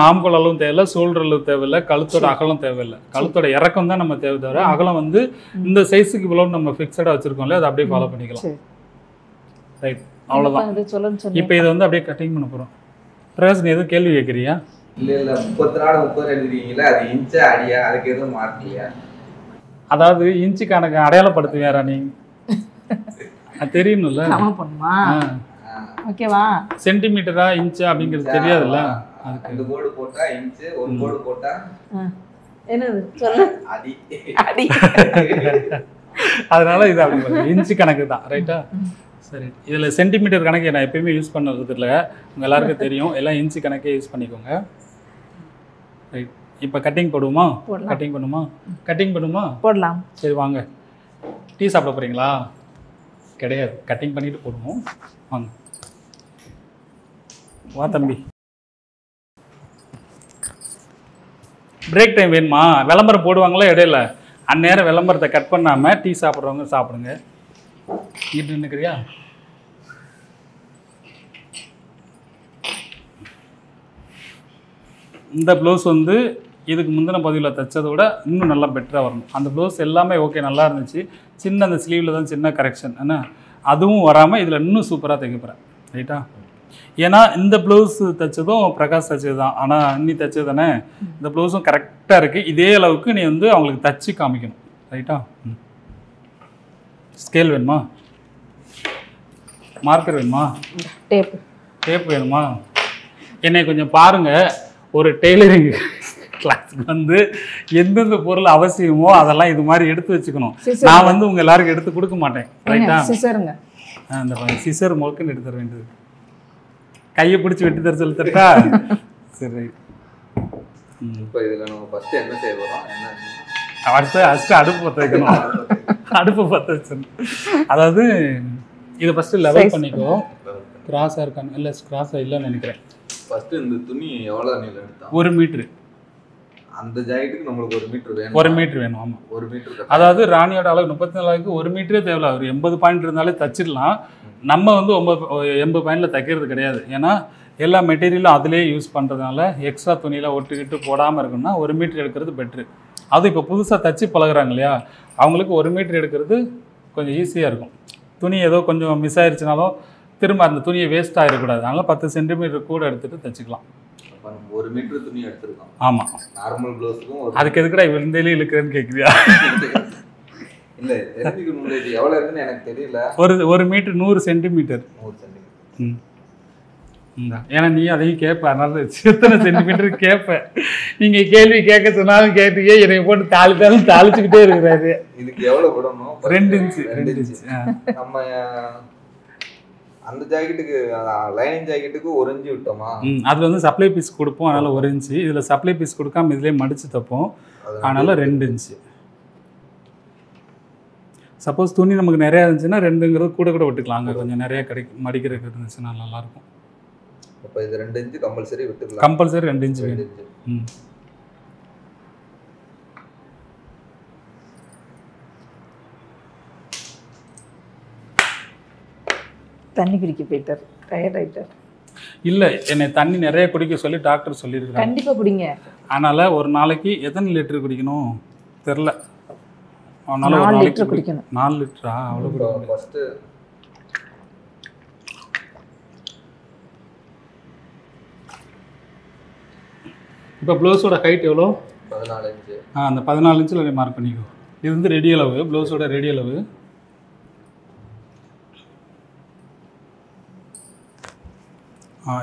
ஆம்கோல் அளவும் தேவையில்லை, ஷோல்டர் அளவு தேவையில்லை, கழுத்தோட அகலம் தேவையில்லை. கழுத்தோட இறக்கம் தான் நம்ம தேவை தவிர அகலம் வந்து இந்த சைஸுக்கு இவ்வளோ நம்ம ஃபிக்ஸடாக வச்சுருக்கோம்ல, அதை அப்படியே ஃபாலோ பண்ணிக்கலாம். ரைட், அவ்வளோதான். இப்போ இதை வந்து அப்படியே கட்டிங் பண்ண போகிறோம். பிரகாஷ், நீ எதுவும் கேள்வி கேட்குறியா? இல்லை 34 எழுதுறீங்களா, அது இன்ச்சா அடியா, அதுக்கு எதுவும் மாற்றலையா? அதாவது இன்ச்சு கணக்கு அடையாளப்படுத்துவேரா நீ? அது தெரியணும்ல. ஓகேவா? சென்டிமீட்டரா இன்ச்சா அப்படிங்கிறது தெரியாதுல்ல. அதுக்கு இந்த போர்டு போட்டா இன்ச்சு, ஒரு போர்டு போட்டா என்னது சொல்லு, அடி அடி. அதனால இது அப்படி இன்ச்சு கணக்கு தான். ரைட்டா? சரி, இதில் சென்டிமீட்டர் கணக்கு நான் எப்பயுமே யூஸ் பண்ணுறது இல்லை, உங்கள் எல்லாருக்கும் தெரியும். எல்லாம் இன்ச்சு கணக்கே யூஸ் பண்ணிக்கோங்க. ரைட், இப்போ கட்டிங் போடுவோமா? கட்டிங் பண்ணுமா? கட்டிங் பண்ணுமா? போடலாம். சரி வாங்க. டீ சாப்பிட போகிறீங்களா? கிடையாது, கட்டிங் பண்ணிட்டு போடுவோம். வாங்க, வா தம்பி. பிரேக் டைம் வேணுமா? விளம்பரம் போடுவாங்களா இடையில, அந்நேரம் விளம்பரத்தை கட் பண்ணாமல் டீ சாப்பிட்றவங்க சாப்பிடுங்க. இங்கிட்டு நினைக்கிறியா? இந்த ப்ளவுஸ் வந்து இதுக்கு முந்தின பதிவில் தைச்சதை விட இன்னும் நல்லா பெட்டராக வரணும். அந்த ப்ளவுஸ் எல்லாமே ஓகே, நல்லா இருந்துச்சு. சின்ன அந்த ஸ்லீவில் தான் சின்ன கரெக்ஷன், ஏன்னா அதுவும் வராமல் இதில் இன்னும் சூப்பராக தைக்க போகிறேன். ரைட்டா? ஏன்னா இந்த ப்ளவுஸ் தைச்சதும் பிரகாஷ் தைச்சது தான், ஆனால் இன்னி தைச்சது தானே. இந்த ப்ளவுஸும் கரெக்டாக இருக்குது. இதே அளவுக்கு நீ வந்து அவங்களுக்கு தச்சு காமிக்கணும். ரைட்டா? ஸ்கேல் வேணுமா? மார்க்கர் வேணுமா? டேப் வேணுமா? என்னை கொஞ்சம் பாருங்கள். ஒரு டெய்லரிங் கிளாஸுக்கு வந்து எந்தெந்த பொருள் அவசியமோ அதெல்லாம் இது மாதிரி எடுத்து வச்சுக்கணும். நான் வந்து உங்கள் எல்லாருக்கும் எடுத்து கொடுக்க மாட்டேன். ரைட்டா? அந்த சிசர் முழுக்குன்னு எடுத்துட வேண்டியது. கையை பிடிச்சி வெட்டி தர சொல்லி தரட்டா? சரி, ரைட். இப்போ இதில் நம்ம ஃபஸ்ட்டு என்ன செய்ய போகிறோம்? ஃபஸ்ட்டு அடுப்பு பற்ற வைக்கணும். அடுப்பு பற்ற வச்சிடணும். அதாவது இதை ஃபஸ்ட்டு லெவல் பண்ணிக்கோ. கிராஸாக இருக்கான்னு? இல்லை, கிராஸாக இல்லைன்னு நினைக்கிறேன். ஃபஸ்ட்டு இந்த துணி எவ்வளோ நீளம் எடுத்தோம்? 1 மீட்ரு. அந்த ஜாக்கெட்டுக்கு நம்மளுக்கு 1 மீட்டர் வேணும். 1 மீட்ரு வேணும். ஆமாம், 1 மீட்டர். அதாவது ராணியோட அளவு 34க்கு 1 மீட்டரே தேவையில்ல. ஒரு 80 பாயிண்ட் இருந்தாலே தச்சிடலாம். நம்ம வந்து 80 பாயிண்டில் தைக்கிறது கிடையாது. ஏன்னா எல்லா மெட்டீரியலும் அதிலே யூஸ் பண்ணுறதுனால எக்ஸ்ட்ரா துணியில் ஒட்டுக்கிட்டு போடாமல் இருக்கணும்னா 1 மீட்டர் எடுக்கிறது பெட்ரு. அது இப்போ புதுசாக தச்சு பழகுறாங்க இல்லையா, அவங்களுக்கு 1 மீட்டர் எடுக்கிறது கொஞ்சம் ஈஸியாக இருக்கும். துணி ஏதோ கொஞ்சம் மிஸ் ஆயிடுச்சுனாலும் திரும்ப அந்த துணியை வேஸ்ட் ஆகிடக்கூடாது. அதனால் 10 சென்டிமீட்டர் கூட எடுத்துகிட்டு தைச்சிக்கலாம். 1 மீட்டர் துணி எடுத்துருக்கோம். ஆமாம், நார்மல் ப்ளவுஸுக்கும். அதுக்கு எதுக்குடா விழுந்தேலே இழுக்கிறேன்னு கேட்குறியா? இல்லை, தெரிஞ்சுக்கணும். இது எவ்வளோ இருக்குன்னு எனக்கு தெரியல. 1 மீட்டர் 100 சென்டிமீட்டர். 100 சென்டிமீட்டர். ஏன்னா நீ அதையும் கேட்ப, அதனால எத்தனை சென்டிமீட்டர் கேட்பேன். நீங்கள் கேள்வி கேட்க சொன்னாலும் கேட்டீங்க, என்னை போட்டு தாளிச்சுக்கிட்டே இருக்கிறாரு. இதுக்கு எவ்வளோ விடணும்? 2 இன்ச்சு. நம்ம அந்த ஜாக்கெட்டுக்கு, லைனிங் ஜாக்கெட்டுக்கு 1 இன்ச்சு விட்டோமா? அதில் வந்து சப்ளை பீஸ் கொடுப்போம், அதனால் 1 இன்ச்சு. இதில் சப்ளை பீஸ் கொடுக்காம இதிலே மடித்து தைப்போம், அதனால் 2 இன்ச்சு. சப்போஸ் துணி நமக்கு நிறையா இருந்துச்சுன்னா 2ங்கிறது கூட விட்டுக்கலாம். அங்கே கொஞ்சம் நிறையா மடிக்கிறதுக்கு இருந்துச்சுன்னா நல்லாயிருக்கும். அப்போ இது 2 இன்ச்சு கம்பல்சரி விட்டுக்கலாம். கம்பல்சரி 2 இன்ச்சு வேணும். தண்ணி குடிக்க போயிட்டார், டயர்ட் ஆகிட்டார். இல்லை, என்னை தண்ணி நிறைய குடிக்க சொல்லி டாக்டர் சொல்லியிருக்காங்க. கண்டிப்பாக குடிங்க. அதனால் ஒரு நாளைக்கு எத்தனை லிட்டர் குடிக்கணும் தெரில. அதனால 4 லிட்டர் குடிக்கணும். 4 லிட்டரா? அவ்வளோ ஃபஸ்ட்டு. இப்போ ப்ளவுஸோட ஹைட் எவ்வளோ? 14 இன்ச்சு. அந்த 14 இன்ச்சில் மார்க் பண்ணிக்கோ. இது வந்து ரெடி அளவு, ப்ளவுஸோட ரெடி அளவு.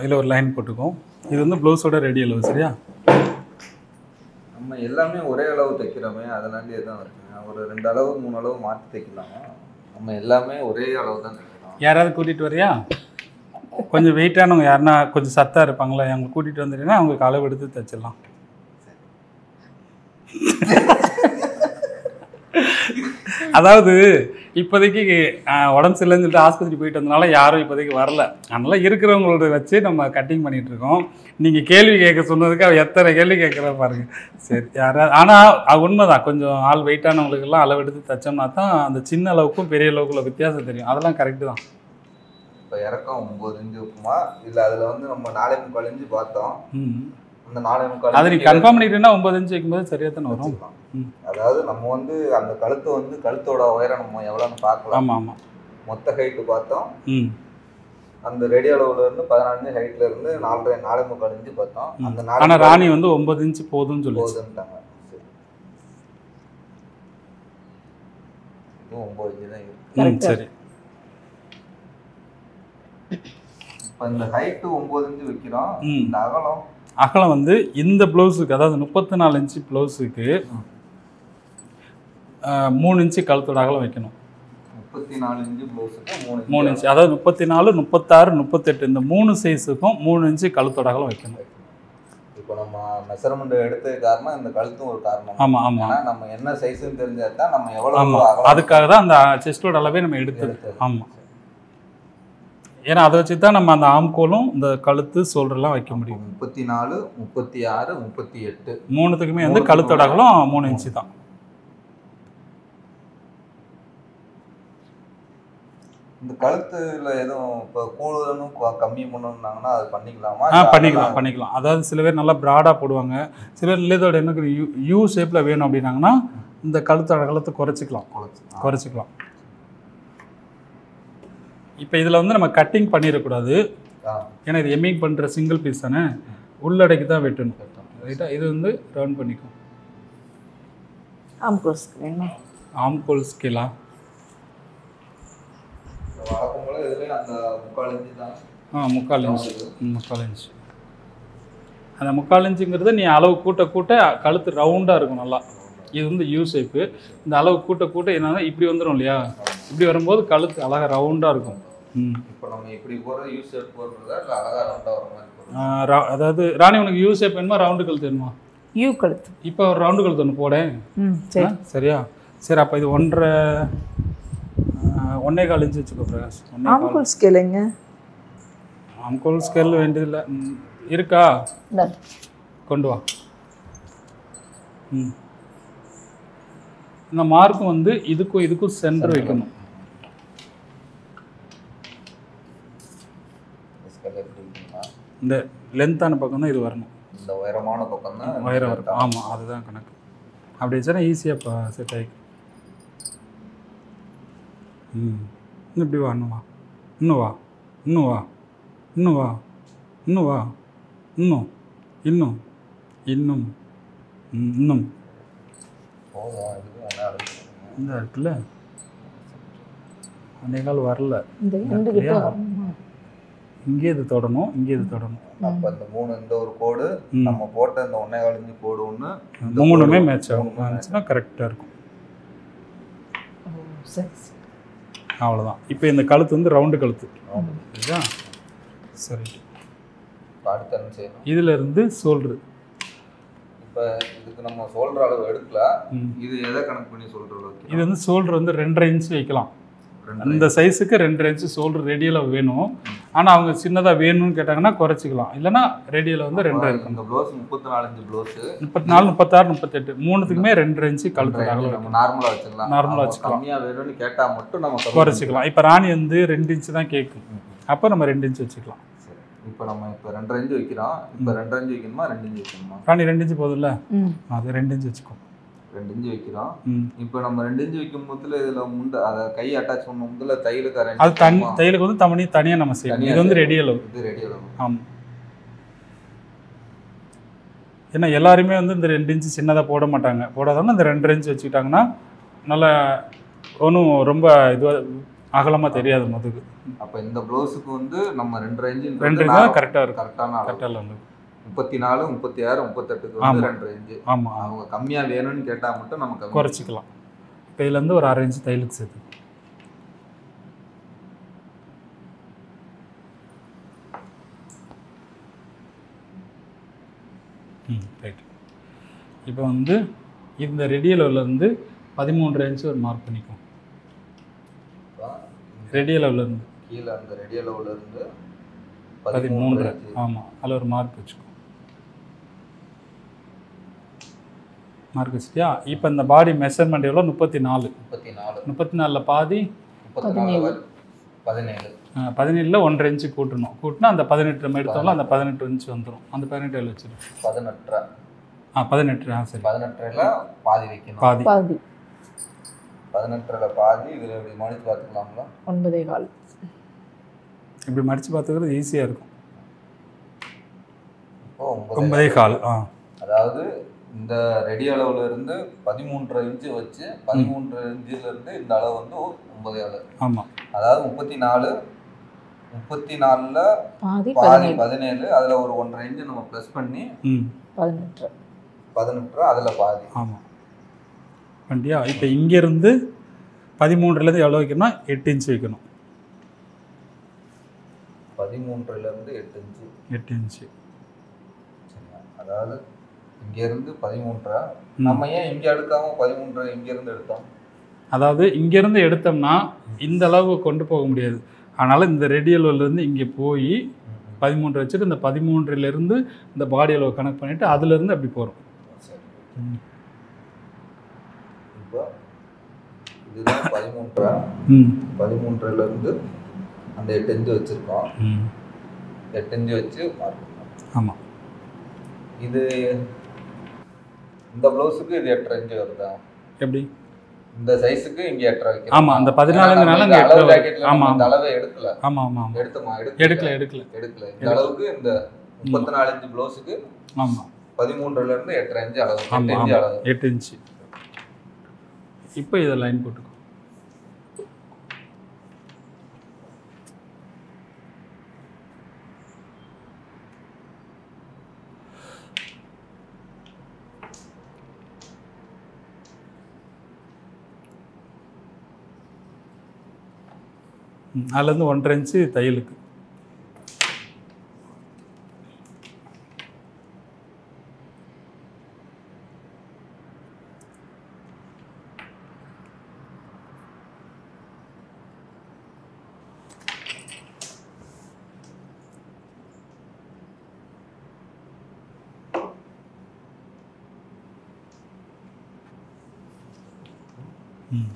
இதில் ஒரு லைன் போட்டுக்கோம். இது வந்து ப்ளவுஸோட ரெடி அளவு. சரியா? நம்ம எல்லாமே ஒரே அளவு தைக்கிறோமே, அதனாலே தான் இருக்குங்க. ஒரு 2 அளவு 3 அளவு மாற்றி தைக்கலாமா? நம்ம எல்லாமே ஒரே அளவு தான் தைக்கிறோம். யாராவது கூட்டிகிட்டு வரியா? கொஞ்சம் வெயிட்டானவங்க யாருன்னா கொஞ்சம் சத்தாக இருப்பாங்களா, அவங்க கூட்டிகிட்டு வந்துட்டீங்கன்னா அவங்களுக்கு அளவு எடுத்து தைச்சிடலாம். அதாவது இப்போதைக்கு உடம்பு சரியில்லைன்னு சொல்லிட்டு ஆஸ்பத்திரி போயிட்டு வந்தனால யாரும் இப்போதைக்கு வரல. அதனால் இருக்கிறவங்களோட வச்சு நம்ம கட்டிங் பண்ணிகிட்ருக்கோம். நீங்கள் கேள்வி கேட்க சொன்னதுக்கு அவள் எத்தனை கேள்வி கேட்குறா பாருங்கள். சரி, யாராவது ஆனால் உண்மை தான், கொஞ்சம் ஆள் வெயிட்டானவங்களுக்கெல்லாம் அளவு எடுத்து தைச்சோம்னா தான் அந்த சின்ன அளவுக்கும் பெரிய அளவுக்குள்ள வித்தியாசம் தெரியும். அதெல்லாம் கரெக்டு தான். இப்போ இறக்கம் 9 இன்ச்சு இருக்குமா? இல்லை அதில் வந்து நம்ம 4.25 இன்ச்சு பார்த்தோம். அந்த 4.25 அதை நீ கன்ஃபார்ம் பண்ணிட்டீங்கன்னா 9 இன்ச் வைக்கும்போது சரியாக தானே வரும். வச்சுக்கலாம். அதாவது நம்ம வந்து அந்த கழுத்தோட உயரம் நம்ம எவ்வளோன்னு பார்க்கலாம். ஆமாம் ஆமாம். மொத்த ஹைட்டு பார்த்தோம். ம். அந்த ரெடி அளவுல இருந்து 14 ஹைட்ல இருந்து 4.25 இன்ச்சு பார்த்தோம். அந்த ஆனால் ராணி வந்து 9 இன்ச் போதும்னு சொல்லி போதுன்ட்டாங்க. இதுவும் 9 இன்ச்சு தான் இருக்கு. சரி. இப்போ இந்த ஹைட்டு 9 இன்ச்சு வைக்கிறோம். இந்த அகலம் வந்து இந்த ப்ளவுஸுக்கு, அதாவது 34 இன்ச்சு ப்ளவுஸுக்கு 3 இன்ச்சு கழுத்தோட அகலம் வைக்கணும். 34 இன்ச்சு ப்ளவுஸுக்கு 3 இன்ச்சு, அதாவது 34, 36, 38 இந்த 3 சைஸுக்கும் 3 இன்ச்சு கழுத்தோட அகலம் வைக்கணும். இப்போ நம்ம மெஷர்மெண்ட் எடுத்தது காரணம் இந்த கழுத்தும் ஒரு காரணம். ஆமாம் ஆமாம். ஏன்னா நம்ம என்ன சைஸ்ன்னு தெரிஞ்சா தான் நம்ம எவ்வளோ அதுக்காக தான் அந்த செஸ்டோட அளவே நம்ம எடுத்தது. ஆமாம். ஏன்னா அதை வச்சு தான் நம்ம அந்த ஆம்கோலும் இந்த கழுத்து சோல்டர்லாம் வைக்க முடியும். 34, 36, 38 மூணுத்துக்குமே வந்து கழுத்தோட அகலம் 3 இன்ச்சு தான். இந்த கழுத்துல எதுவும் இப்போ கூடுதலும் கம்மி பண்ணணும்னாங்கன்னா அது பண்ணிக்கலாமா? பண்ணிக்கலாம். அதாவது சில பேர் நல்லா ப்ராடாக போடுவாங்க, சில பேர் இல்லதோட எனக்கு யூ ஷேப்பில் வேணும் அப்படின்னாங்கன்னா இந்த கழுத்தோட அகலத்தை குறைச்சிக்கலாம். இப்போ இதில் வந்து நம்ம கட்டிங் பண்ணிடக்கூடாது. ஏன்னா இது எம்மிங் பண்ணுற சிங்கிள் பீஸ் தானே, உள்ளடைக்கு தான் வெட்டணும். ரைட்டா? இது வந்து ரவுண்ட் பண்ணிக்கும். ஆம்கோல் ஸ்கேலா முக்கால் இன்ச்சு. அந்த 3/4 இன்ச்சுங்கிறது நீ அளவு கூட்ட கழுத்து ரவுண்டாக இருக்கும் நல்லா. இது வந்து யூ ஷேப்பு. இந்த அளவு கூட்ட என்னன்னா இப்படி வந்துடும் இல்லையா? இப்படி வரும்போது கழுத்து அழகாக ரவுண்டாக இருக்கும். இப்போ நம்ம இப்படி போடுறது யூ ஷேப் போடுறதா இல்லை அழகாக ரவுண்டாக வர மாதிரி? அதாவது ராணி உனக்கு யூ ஷேப் வேணுமா ரவுண்டு கழுத்து வேணுமா? யூ கழுத்து. இப்போ ஒரு ரவுண்டு கழுத்து ஒன்று போடேன். சரியா? சரி, அப்போ இது 1.25 இன்ச்சு வச்சுக்கோ பிரகாஷ். ஆம்கோல் ஸ்கேலுங்க. ஆம்கோல் ஸ்கேல் வேண்டியதில்லை. இருக்கா? கொண்டு வா. இந்த மார்க்கும் வந்து இதுக்கும் சென்டர் வைக்கணும். இந்த லென்த்தான பக்கம் தான் இது வரணும். இந்த உயரமான பக்கம் தான் உயரம் இருக்கும். ஆமாம், அதுதான் கணக்கு. அப்படி வச்சா ஈஸியாக செட் ஆகிக்கும். இன்னும் இப்படி வா, இன்னும் வா, இன்னும் வா, இன்னும் வா, இன்னும் வா, இன்னும் வா, இன்னும் இன்னும் இன்னும் இன்னும் இந்த இருக்குல்ல, அந்த கால் வரல. இங்கே இது தொடணும், இங்கே இது தொடணும். அப்போ இந்த 3 இந்த ஒரு கோடு நம்ம போட்ட இந்த 1.25 இன்ச்சு கோடு ஒன்று, மூணுமே மேட்ச் ஆகும்னா கரெக்டாக இருக்கும். அவ்வளோதான். இப்போ இந்த கழுத்து வந்து ரவுண்டு கழுத்து. சரியா? சரி, அடுத்து என்ன செய்யணும்? இதுல இருந்து சோல்டர். இப்போ இதுக்கு நம்ம சோல்டர் அளவு எடுக்கலாம். இது எதை கணக்கு பண்ணி சோல்டர் அளவு? இது வந்து சோல்டர் வந்து 2.5 இன்ச்சு வைக்கலாம். அந்த சைஸுக்கு 2.5 இன்ச்சு சோல்டர் ரேடியலாக வேணும். ஆனால் அவங்க சின்னதாக வேணும்னு கேட்டாங்கன்னா குறைச்சிக்கலாம். இல்லைன்னா ரேடியலாக வந்து 2.5 இருக்கும். இந்த ப்ளவுஸ் 34 இன்ச்சு ப்ளவுஸ் 34, 36, 38 மூணுத்துக்குமே 2.5 இன்ச்சு கழுத்து நம்ம நார்மலாக வச்சுக்கலாம். நார்மலாக வச்சுக்கலாம். கம்மியாக வேணும்னு கேட்டால் மட்டும் நம்ம குறைச்சிக்கலாம். இப்போ ராணி வந்து 2 இன்ச்சு தான் கேட்கும். அப்போ நம்ம 2 இன்ச்சு வச்சுக்கலாம். இப்போ நம்ம இப்போ 2.5 இன்ச்சு வைக்கிறோம். இப்போ 2.5 இன்ச்சு வைக்கணுமா 2 இன்ச்சு வைக்கணுமா? ராணி 2 இன்ச்சு போதும்ல, அது 2 இன்ச்சு வச்சுக்கோ. 2 இன்ச்சு வைக்கிறோம். இப்போ நம்ம 2 இன்ச்சு வைக்கும் போதுல இதில் அதை கை அட்டாச் பண்ணும் போதுல தையலுக்கு அது தையலுக்கு வந்து தனியாக நம்ம செய்யணும். இது வந்து ரெடி அளவு. இது ரெடி அளவு. ஆமாம். ஏன்னா எல்லாருமே வந்து இந்த 2 இன்ச்சு சின்னதாக போட மாட்டாங்க. போடாதவங்க இந்த 2.5 இன்ச்சு வச்சுக்கிட்டாங்கன்னா நல்லா ஒன்றும் ரொம்ப இதுவாக அகலமாக தெரியாது முதுகு. அப்போ இந்த ப்ளவுஸுக்கு வந்து நம்ம 2.5 இன்ச்சு கரெக்டாக இருக்கும். கரெக்டாக வந்து 34, 36, 38க்கு வந்து 2.5 இன்ச்சு. ஆமாம். அவங்க கம்மியாக வேணும்னு கேட்டால் மட்டும் நம்ம குறைச்சிக்கலாம். இப்போ இதுலேருந்து ஒரு 1/2 இன்ச்சு தையலுக்கு சேர்த்து. ரைட். இப்போ வந்து இந்த ரெடி அளவுலேருந்து 13.5 இன்ச்சு ஒரு மார்க் பண்ணிக்கும். ரெடி அளவுலேருந்து கீழே அந்த ரெடி அளவுலேருந்து 13. ஆமாம், அதில் ஒரு மார்க் வச்சுக்கோ. மார்க் வச்சுட்டியா? இப்போ இந்த பாடி மெஷர்மெண்ட் எவ்வளோ? 34. 34ல் பாதி 17. 17ல் 1.5 இன்ச்சு கூட்டினா அந்த 18 நம்ம எடுத்தோம்ல அந்த 18 இன்ச்சு வந்துடும். அந்த 18 எவ்வளோ வச்சிடும்? 18. 18. சரி, 18ல் பாதி வைக்கணும். பாதி. 18ல் பாதி. இதில் இப்படி மடித்து பார்த்துக்கலாங்களா? 9.25. இப்படி மடித்து பார்த்துக்கிறது ஈஸியாக இருக்கும். இப்போ 9.25. அதாவது இந்த ரெடி அளவுல இருந்து 13.5 இன்ச்சு வச்சு 13 இன்ச்சிலேருந்து இந்த அளவு வந்து 9.25. ஆமாம். அதாவது 34ல் பாதி பாதி 17. அதில் ஒரு 1.5 இன்ச்சு நம்ம ப்ளஸ் பண்ணி 18 அதில் பாதி. ஆமாம். வண்டியா இப்போ இங்கேருந்து 13லேருந்து எவ்வளோ வைக்கணும்னா 8 இன்ச்சு வைக்கணும். 13லேருந்து 8 இன்ச்சு. 8 இன்ச்சு. சரிங்களா? அதாவது இங்கேருந்து 13. நம்ம ஏன் இங்கே எடுக்காம 13 இங்கேருந்து எடுத்தோம்? அதாவது இங்கேருந்து எடுத்தோம்னா இந்த அளவு கொண்டு போக முடியாது. அதனால் இந்த ரெடி அளவுலேருந்து இங்கே போய் 13 வச்சுட்டு இந்த 13லேருந்து இந்த பாடி அளவு கனெக்ட் பண்ணிவிட்டு அதுலேருந்து அப்படி போகிறோம். சரி. இப்போ இதுதான் 13. 13லேருந்து அந்த 8 இன்ச்சு வச்சுருக்கோம். 8 இன்ச்சு வச்சு மார்க். ஆமாம். இது இந்த ப்ளவுஸுக்கு இது 8.5 இன்ச்சு வருதா? எப்படி? இந்த சைஸுக்கு இங்கே 8.5 வைக்கணும். ஆமாம், அந்த 14ங்கிறனால இந்த அளவு ஜாக்கெட்ல ஆமாம் இந்த அளவை எடுக்கல. ஆமாம். எடுத்துமா? எடுக்கல. இந்த அளவுக்கு இந்த 34 இன்ச்சு ப்ளவுஸுக்கு ஆமாம் 13லேருந்து 8.5 இன்ச்சு அளவு. 8 ஆமாம். இன்ச்சு அளவு. 8 இன்ச்சு. இப்போ இதை லைன் போட்டுக்கோ. அதுலேருந்து 1.5 இன்ச்சு தையலுக்கு. ம்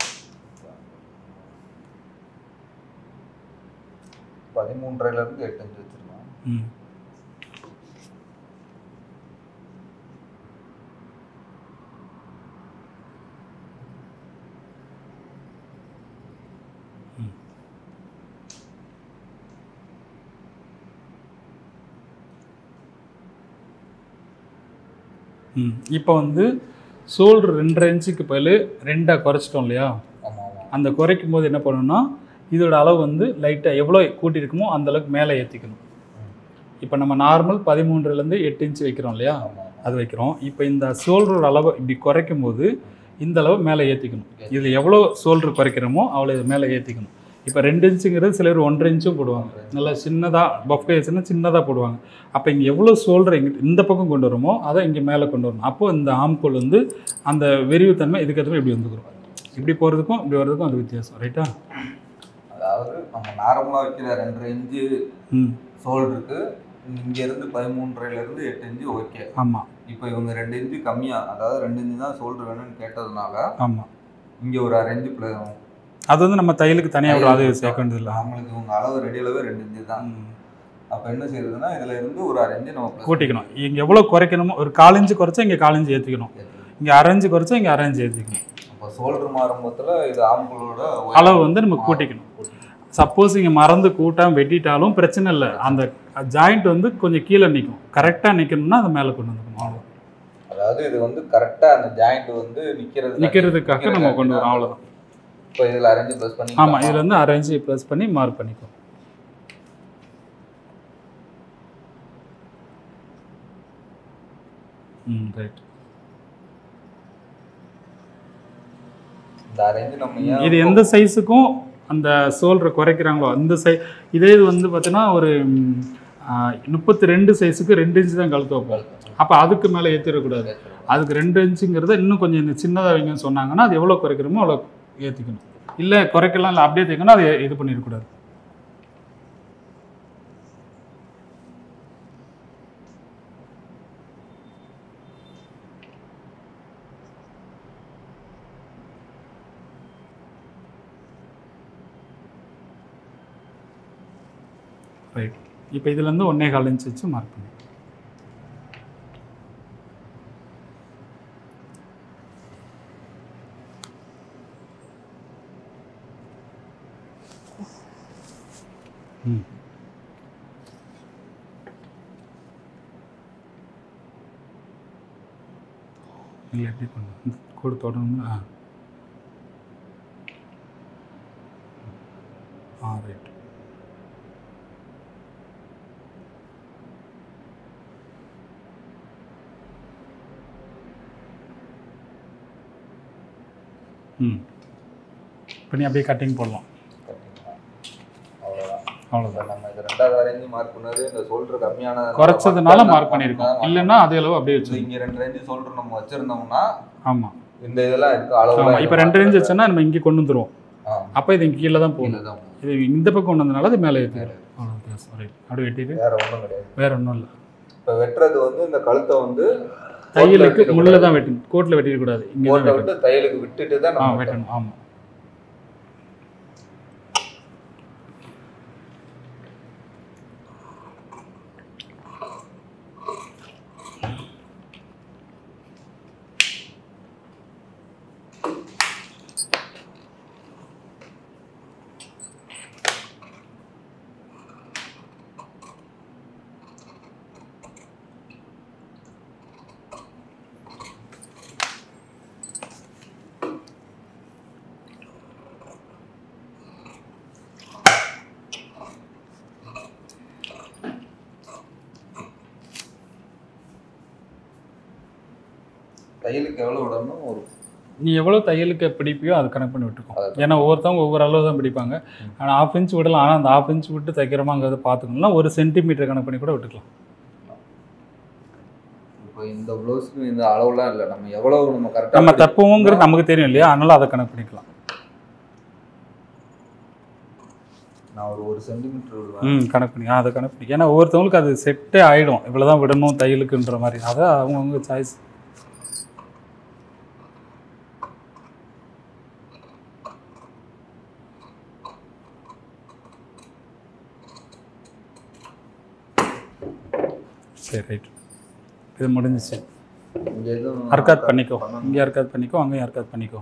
13லேருந்து 8 இன்ச்சு வச்சுருக்கோம். ம் இப்போ வந்து ஷோல்டர் 2.5 இன்ச்சுக்கு பதில் 2 குறைச்சிட்டோம் இல்லையா? அந்த குறைக்கும் போது என்ன பண்ணணும்னா இதோட அளவு வந்து லைட்டாக எவ்வளோ கூட்டியிருக்குமோ அந்தளவுக்கு மேலே ஏற்றிக்கணும். இப்போ நம்ம நார்மல் 13லேருந்து 8 இன்ச்சு வைக்கிறோம் இல்லையா? அது வைக்கிறோம். இப்போ இந்த ஷோல்டரோட அளவை இப்படி குறைக்கும் போது இந்த அளவு மேலே ஏற்றிக்கணும். இதில் எவ்வளோ ஷோல்டர் குறைக்கிறோமோ அவ்வளோ இது மேலே ஏற்றிக்கணும். இப்போ 2 இன்ச்சுங்கிறது சிலர் 1.5 இன்ச்சும் போடுவாங்க. நல்லா சின்னதாக பஃப் கைஸ்னா சின்னதாக போடுவாங்க. அப்போ இங்கே எவ்வளோ ஷோல்டர் இந்த பக்கம் கொண்டு வரோமோ அதை இங்கே மேலே கொண்டு வரணும். அப்போது இந்த ஆம்கோல் வந்து அந்த விரிவுத்தன்மை இதுக்கேற்ற இப்படி வந்துக்கிறோம். இப்படி போகிறதுக்கும் இப்படி வர்றதுக்கும் அது வித்தியாசம். ரைட்டா? அதாவது நம்ம நார்மலாக வைக்கிற 2.5 இன்ச்சு ஷோல்டருக்கு இங்கேருந்து 13லேருந்து 8 இன்ச்சு ஓகே. ஆமாம். இப்போ இவங்க 2 இன்ச்சு கம்மியாக, அதாவது 2 இன்ச்சு தான் ஷோல்டர் வேணும்னு கேட்டதுனால ஆமாம் இங்கே ஒரு 1/2 இன்ச்சு அது வந்து நம்ம தையலுக்கு தனியாக ஒரு அது சேர்க்க வேண்டியதில்லை. அவங்களுக்கு இவங்க அளவு ரெடி அளவு 2 இன்ச்சு தான். அப்போ என்ன செய்யுதுன்னா இதில் இருந்து ஒரு 1/2 இன்ச்சு நம்ம கூட்டிக்கணும். இங்கே எவ்வளோ குறைக்கணுமோ ஒரு 1/4 இன்ச்சு குறைச்சா இங்கே 1/4 இன்ச்சு ஏற்றிக்கணும். இங்கே 1/2 இன்ச்சு குறைச்சா இங்கே 1/2 இன்ச்சு ஏற்றிக்கணும். இப்போ ஷோல்டர் மாறும்போதில் இது ஆம்களோட அளவு வந்து நம்ம கூட்டிக்கணும். சப்போஸ் இங்கே மறந்து கூட்டாமல் வெட்டிட்டாலும் பிரச்சனை இல்லை. அந்த ஜாயிண்ட் வந்து கொஞ்சம் கீழே நிற்கும். கரெக்டாக நிற்கணும்னா அதை மேலே கொண்டு வந்துக்கணும். அவ்வளோ. அதாவது இது வந்து கரெக்டாக அந்த ஜாயிண்ட் வந்து நிற்கிறதுக்காக நம்ம கொண்டு வரோம். அவ்வளோதான். இப்போ இதில் 1/2 இன்ச்சு ப்ளஸ் பண்ணி ஆமாம், இதில் வந்து 1/2 இன்ச்சு ப்ளஸ் பண்ணி மார்க் பண்ணிக்குவோம். ரைட். இந்த 1/2 இன்ச்சு நம்ம இது எந்த சைஸுக்கும் அந்த ஷோல்டரை குறைக்கிறாங்களோ அந்த இதே இது வந்து பார்த்தீங்கன்னா ஒரு 32 சைஸுக்கு 2 இன்ச்சு தான் கழுத்து வைப்போம். அப்போ அதுக்கு மேலே ஏற்றிடக்கூடாது. அதுக்கு 2 இன்ச்சுங்கிறத இன்னும் கொஞ்சம் சின்னதாக வைங்கன்னு சொன்னாங்கன்னா அது எவ்வளோ குறைக்கிறோமோ அவ்வளோ ஏற்றிக்கணும். இல்லை குறைக்கலாம், இல்லை அப்படியே தேக்கணும், அதை இது பண்ணிடக்கூடாது. ரைட். இப்போ இதுலேருந்து 1.25 இன்ச் வச்சு மார்க் பண்ணி. இல்லை எப்படி பண்ண கோடு தொடரணும்னா ரைட். இப்போ நீ அப்படியே கட்டிங் போடலாம். அவ்வளோதான். நம்ம இது 2வது ரேஞ்சு மார்க் பண்ணது இந்த ஷோல்டர் கம்மியான குறைச்சதுனால மார்க் பண்ணியிருக்கோம். இல்லைன்னா அதே அளவு அப்படியே வச்சு இங்கே 2 ரேஞ்சு ஷோல்டர் நம்ம வச்சிருந்தோம்னா ஆமாம் இந்த இதெல்லாம் இருக்கு அளவு. இப்போ 2 ரேஞ்ச் வச்சோன்னா நம்ம இங்கே கொண்டு வந்துடுவோம். அப்போ இது இங்கே கீழே தான் போகணும். இது இந்த பக்கம் கொண்டு வந்தனால அது மேலே ஏற்றிடும். அவ்வளோ வித்தியாசம். ரைட். அப்படியே வெட்டிட்டு வேற ஒன்றும் கிடையாது. வேற ஒன்றும் இல்லை. இப்போ வெட்டுறது வந்து இந்த கழுத்தை வந்து தையலுக்கு முள்ளில் தான் வெட்டணும். கோட்டில் வெட்டிடக்கூடாது. இங்கே தான் விட்டு தையலுக்கு விட்டுட்டு தான் நம்ம வெட்டணும். ஆமாம். தையலுக்கு எவ்வளோ விடணும் ஒரு நீ எவ்வளோ தையலுக்கு பிடிப்பியோ அதை கணக்கு பண்ணி விட்டுருக்கோம். ஏன்னா ஒவ்வொருத்தவங்க ஒவ்வொரு அளவு தான் பிடிப்பாங்க. ஆனால் 1/2 இன்ச் விடலாம். ஆனால் அந்த 1/2 இன்ச் விட்டு தைக்கிறோமாங்கிறத பார்த்துக்கணும்னா 1 சென்டிமீட்டர் கணக்கு பண்ணி கூட விட்டுக்கலாம். இப்போ இந்த ப்ளவுஸுக்கு இந்த அளவுலாம் இல்லை. நம்ம எவ்வளோ நம்ம கரெக்டாக நம்ம தப்புவோங்கிறது நமக்கு தெரியும் இல்லையா? அதனால அதை கணக்கு பண்ணிக்கலாம். நான் ஒரு 1 சென்டிமீட்டர் விடுவேன். கணக்கு பண்ணி அதை கணக்கு பண்ணி. ஏன்னா ஒவ்வொருத்தவங்களுக்கு அது செட்டே ஆகிடும். இவ்வளோ தான் விடணும் தையலுக்குன்ற மாதிரி. அதை அவங்கவுங்க சாய்ஸ். சரி ரைட். இது முடிஞ்சிச்சு. இங்கே எதுவும் ஹர்கத் பண்ணிக்கோ. இங்கே ஹர்கத் பண்ணிக்கோ, அங்கேயும் ஹர்கத் பண்ணிக்கோ.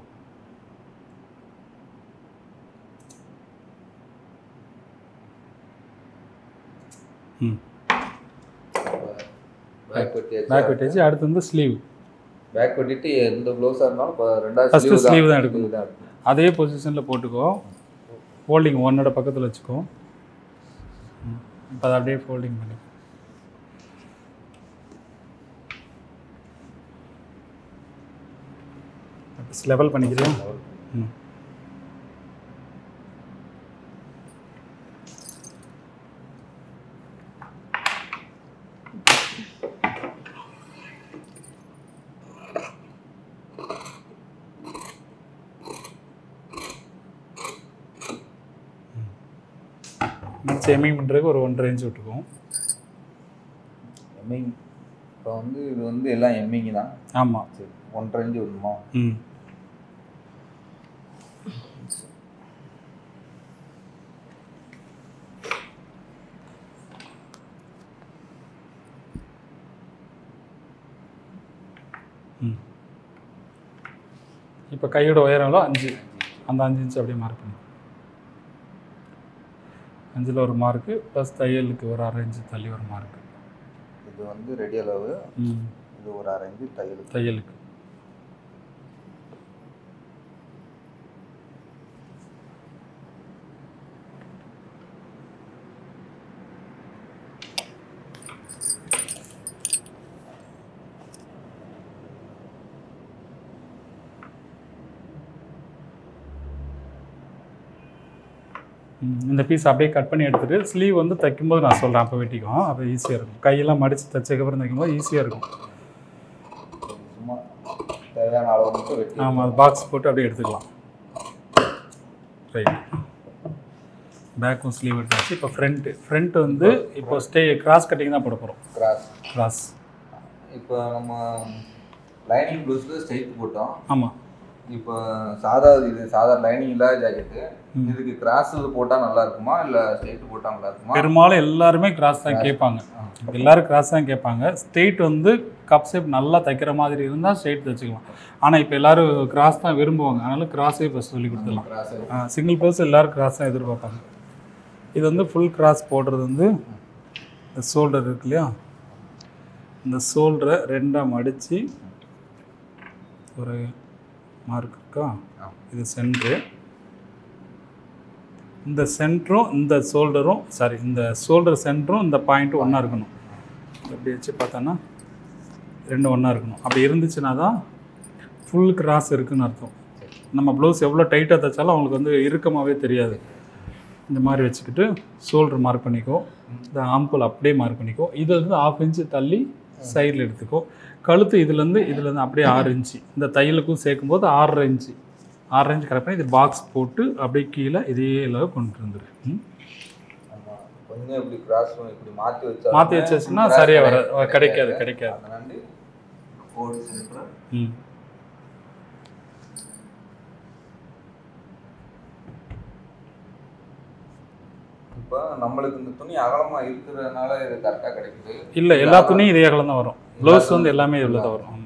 பேக் வெட்டியாச்சு. அடுத்து வந்து ஸ்லீவ். பேக் வெட்டிட்டு எந்த ப்ளவுஸாக இருந்தாலும் இப்போ 2வது ஃபஸ்ட்டு ஸ்லீவ் தான் எடுக்கணும். அதே பொசிஷனில் போட்டுக்கோ. ஃபோல்டிங் 1 பக்கத்தில் வச்சுக்கோ. இப்போ அதை அப்படியே ஃபோல்டிங் பண்ணி லெவல் பண்ணிக்கிறேன். எம்மிங் பண்ணுறதுக்கு ஒரு 1.5 இன்ச் விட்டுக்குவோம். எம்மிங் இப்போ வந்து இது வந்து எல்லாம் எம்மிங் தான். ஆமாம். சரி 1.5 இன்ச் விடணுமா? இப்போ கையோட உயரம் 5. அந்த 5 இன்ச் அப்படியே மார்க் பண்ணி 5ல் ஒரு மார்க்கு ப்ளஸ் தையலுக்கு ஒரு 1/2 இன்ச்சு தள்ளி ஒரு மார்க்கு. இது வந்து ரெடி அளவு. இது ஒரு 1/2 இன்ச்சு தையலுக்கு. இந்த பீஸ் அப்படியே கட் பண்ணி எடுத்துகிட்டு ஸ்லீவ் வந்து தைக்கும்போது நான் சொல்கிறேன். அப்போ வெட்டிக்கும். அப்போ ஈஸியாக இருக்கும். கையெல்லாம் மடித்து தைச்சதுக்கப்புறம் தைக்கும்போது ஈஸியாக இருக்கும். சும்மா தேவையான அளவு மட்டும் வெட்டி. ஆமாம். அது பாக்ஸ் போட்டு அப்படியே எடுத்துக்கலாம். ரைட். பேக்கும் ஸ்லீவ் எடுத்தாச்சு. இப்போ ஃப்ரண்ட்டு வந்து இப்போ கிராஸ் கட்டிங் தான் போட போகிறோம். கிராஸ் இப்போ நம்ம லைனிங் ப்ளவுஸில் ஸ்ட்ரைட் போட்டோம். ஆமாம். இப்போ சாதா லைனிங் இல்லாத ஜாக்கெட்டு இதுக்கு கிராஸ் போட்டால் நல்லா இருக்குமா இல்லை ஸ்ட்ரெயிட் போட்டால் நல்லா இருக்குமா? பெரும்பாலும் எல்லாருமே கிராஸ் தான் கேட்பாங்க. எல்லாரும் கிராஸ் தான் கேட்பாங்க. ஸ்ட்ரெயிட் வந்து கப் ஷேப் நல்லா தைக்கிற மாதிரி இருந்தால் ஸ்ட்ரெயிட் தைச்சிக்கலாம். ஆனால் இப்போ எல்லாரும் கிராஸ் தான் விரும்புவாங்க. அதனால கிராஸே ஃபஸ்ட் சொல்லி கொடுத்துடலாம். சிங்கிள் ப்ளவுஸ் எல்லாரும் கிராஸ் தான் எதிர்பார்ப்பாங்க. இது வந்து ஃபுல் கிராஸ் போடுறது வந்து இந்த ஷோல்டர் இருக்கு இல்லையா, இந்த ஷோல்டரை ரெண்டாக மடித்து ஒரு மார்க் இருக்கா, இது சென்ட்ரு. இந்த சென்டரும் இந்த ஷோல்டரும் இந்த ஷோல்டர் சென்டரும் இந்த பாயிண்ட்டும் ஒன்றா இருக்கணும். அப்படி வச்சு பார்த்தோன்னா ரெண்டும் ஒன்றா இருக்கணும். அப்படி இருந்துச்சுன்னா தான் ஃபுல் கிராஸ் இருக்குதுன்னு அர்த்தம். நம்ம ப்ளவுஸ் எவ்வளோ டைட்டாக தைச்சாலும் அவங்களுக்கு வந்து இறுக்கமாகவே தெரியாது. இந்த மாதிரி வச்சுக்கிட்டு ஷோல்டர் மார்க் பண்ணிக்கோ, இந்த ஆம்கோல் அப்படியே மார்க் பண்ணிக்கோ. இதுலேருந்து 1/2 இன்ச்சு தள்ளி சைடில் எடுத்துக்கோ. கழுத்து இதுலேருந்து அப்படியே 6 இன்ச்சு, இந்த தையலுக்கும் சேர்க்கும்போது 6.5 இன்ச்சு கரெக்ட் பண்ணி இது பாக்ஸ் போட்டு அப்படியே கீழே இதே அளவு கொண்டு வந்துரு. கொஞ்சம் இப்படி கிராஸ் இப்படி மாற்றி வச்சாச்சுன்னா சரியாக கிடைக்காது. இப்போ நம்மளுக்கு இந்த துணி அகலமாக இருக்கிறதுனால இது கரெக்டாக கிடைக்குது. இல்லை, எல்லா துணியும் இதே அகலம் தான் வரும். ப்ளவுஸ் வந்து எல்லாமே இவ்வளோ தான் வரும். ஆமாம்.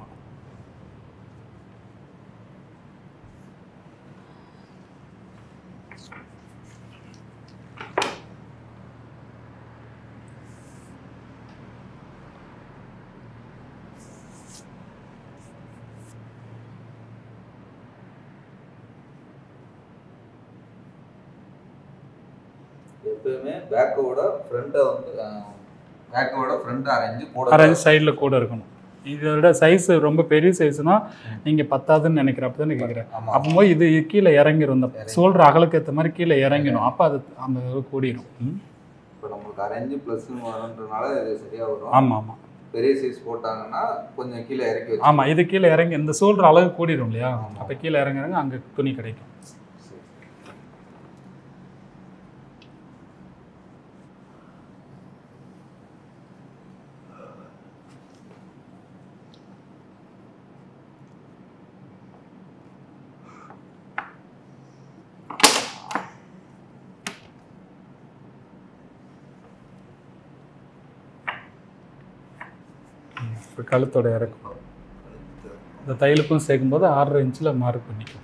எப்பவுமே பேக்கோட ஃப்ரண்ட்டை வந்து அரேஞ்ச் சைடில் கூட இருக்கணும். இதோட சைஸ் ரொம்ப பெரிய சைஸ்னால் நீங்கள் 10ஆதுன்னு நினைக்கிறப்ப தானே கேட்குறேன். அப்போ இது கீழே இறங்கிடும். இந்த ஷோல்டர் அகலுக்கு ஏற்ற மாதிரி கீழே இறங்கிடும். அப்போ அது அந்த கூடிடும். இப்போ நம்மளுக்கு அரேஞ்சு ப்ளஸ்ன்னு வரன்றனால இது சரியாக வரும். ஆமாம். பெரிய சைஸ் போட்டாங்கன்னா கொஞ்சம் கீழே இறக்கி வச்சு. ஆமாம், இது கீழே இறங்கி இந்த ஷோல்டர் அளவு கூடிடும் இல்லையா, அப்போ கீழே இறங்குறாங்க அங்கே துணி கிடைக்கும். இப்போ கழுத்தோட இறக்கும் இந்த தையலுக்கும் சேர்க்கும்போது 6.5 இன்ச்சில் மார்க் பண்ணிக்கும்.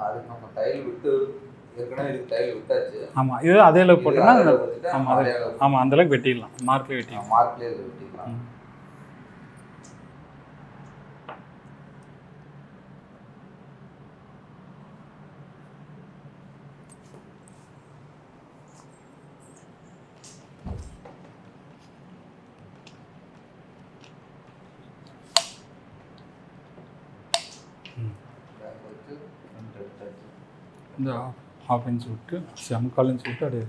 அதுக்கு நம்ம தையல் விட்டு ஏற்கனவே இதுக்கு தையல் விட்டாச்சு. ஆமாம், இது அதே அளவுக்கு போட்டோம்னா ஆமாம் அந்த அளவுக்கு வெட்டிடலாம். மார்க்லேயே வெட்டிடலாம். இந்த 1/2 இன்ச் விட்டு 3/4 இன்ச் விட்டு அப்படியே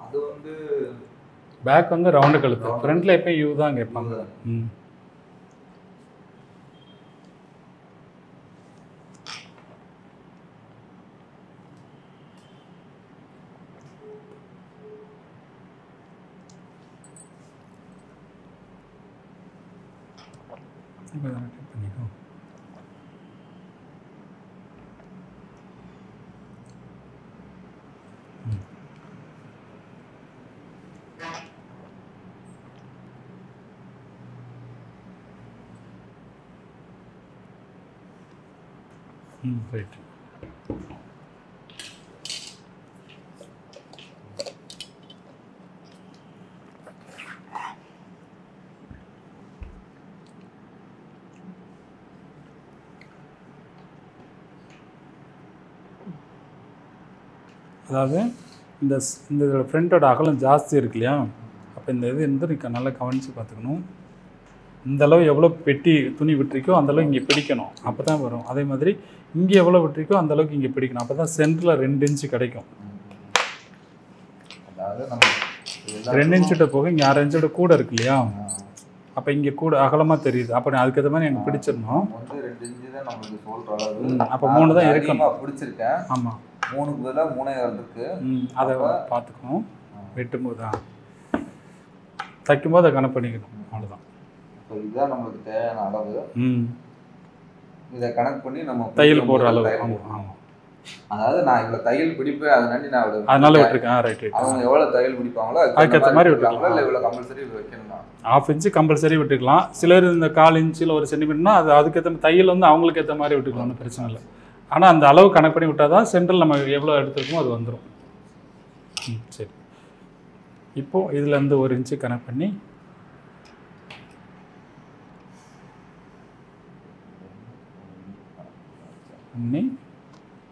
அது வந்து பேக் வந்து ரவுண்டு கழுத்து, ஃப்ரண்ட்டில் எப்போ யூ தான் கேட்பாங்க. பண்ணிக்கோ. ரைட். அதாவது இந்த ஃப்ரண்ட்டோட அகலம் ஜாஸ்தி இருக்கு இல்லையா, அப்போ இந்த இது வந்து நீங்கள் நல்லா கவனித்து பார்த்துக்கணும். இந்த அளவு எவ்வளோ பெட்டி துணி விட்டுருக்கோ அந்தளவு இங்கே பிடிக்கணும், அப்போ தான் வரும். அதே மாதிரி இங்கே எவ்வளோ விட்டுருக்கோ அந்தளவுக்கு இங்கே பிடிக்கணும், அப்போ தான் சென்டரில் 2 இன்ச்சு கிடைக்கும். அதாவது நம்ம 2 இன்ச்சுட்ட போக இங்கே 1/2 இன்ச்சோட கூட இருக்கு இல்லையா, அப்போ இங்கே கூட அகலமாக தெரியுது. அப்போ அதுக்கேற்ற மாதிரி எனக்கு பிடிச்சிடணும். வந்து 2 இன்ச்சு தான் நம்மளுக்கு சொல்கிற அளவு. அப்போ 3 தான் இருக்கணும். பிடிச்சிருக்கேன். ஆமாம், 3க்கு பதிலாக 3.5 இருக்கு. அதை பார்த்துக்கணும். வெட்டும்போது தான் தைக்கும்போது அதை கணக்கு பண்ணிக்கணும், அவ்வளோதான். இப்போ இதுதான் நம்மளுக்கு தேவையான அளவு. இதை கணக்கு பண்ணி நம்ம தையல் போடுற அளவு. ஆமாம், அதாவது நான் இவ்வளோ தையல் பிடிப்பேன், அதனால விட்டுருக்கேன். ரைட். அவங்க எவ்வளோ தையல் பிடிப்பாங்களோ அதுக்கேற்ற மாதிரி விட்டுருக்காங்களா, இல்லை இவ்வளோ கம்பல்சரி வைக்கணுமா? 1/2 இன்ச்சு கம்பல்சரி விட்டுக்கலாம். சிலர் இந்த 1/4 இன்ச்சில் 1 சென்டிமீட்டர்னா அதுக்கேற்ற தையல் வந்து அவங்களுக்கு ஏற்ற மாதிரி விட்டுக்கலாம், ஒன்றும் பிரச்சனை இல்லை. ஆனால் அந்த அளவு கணக்கு பண்ணி விட்டால் தான் சென்ட்ரல் நம்ம எவ்வளோ எடுத்துருக்கோமோ அது வந்துடும். சரி, இப்போது இதுலேருந்து 1 இன்ச்சு கணக்கு பண்ணி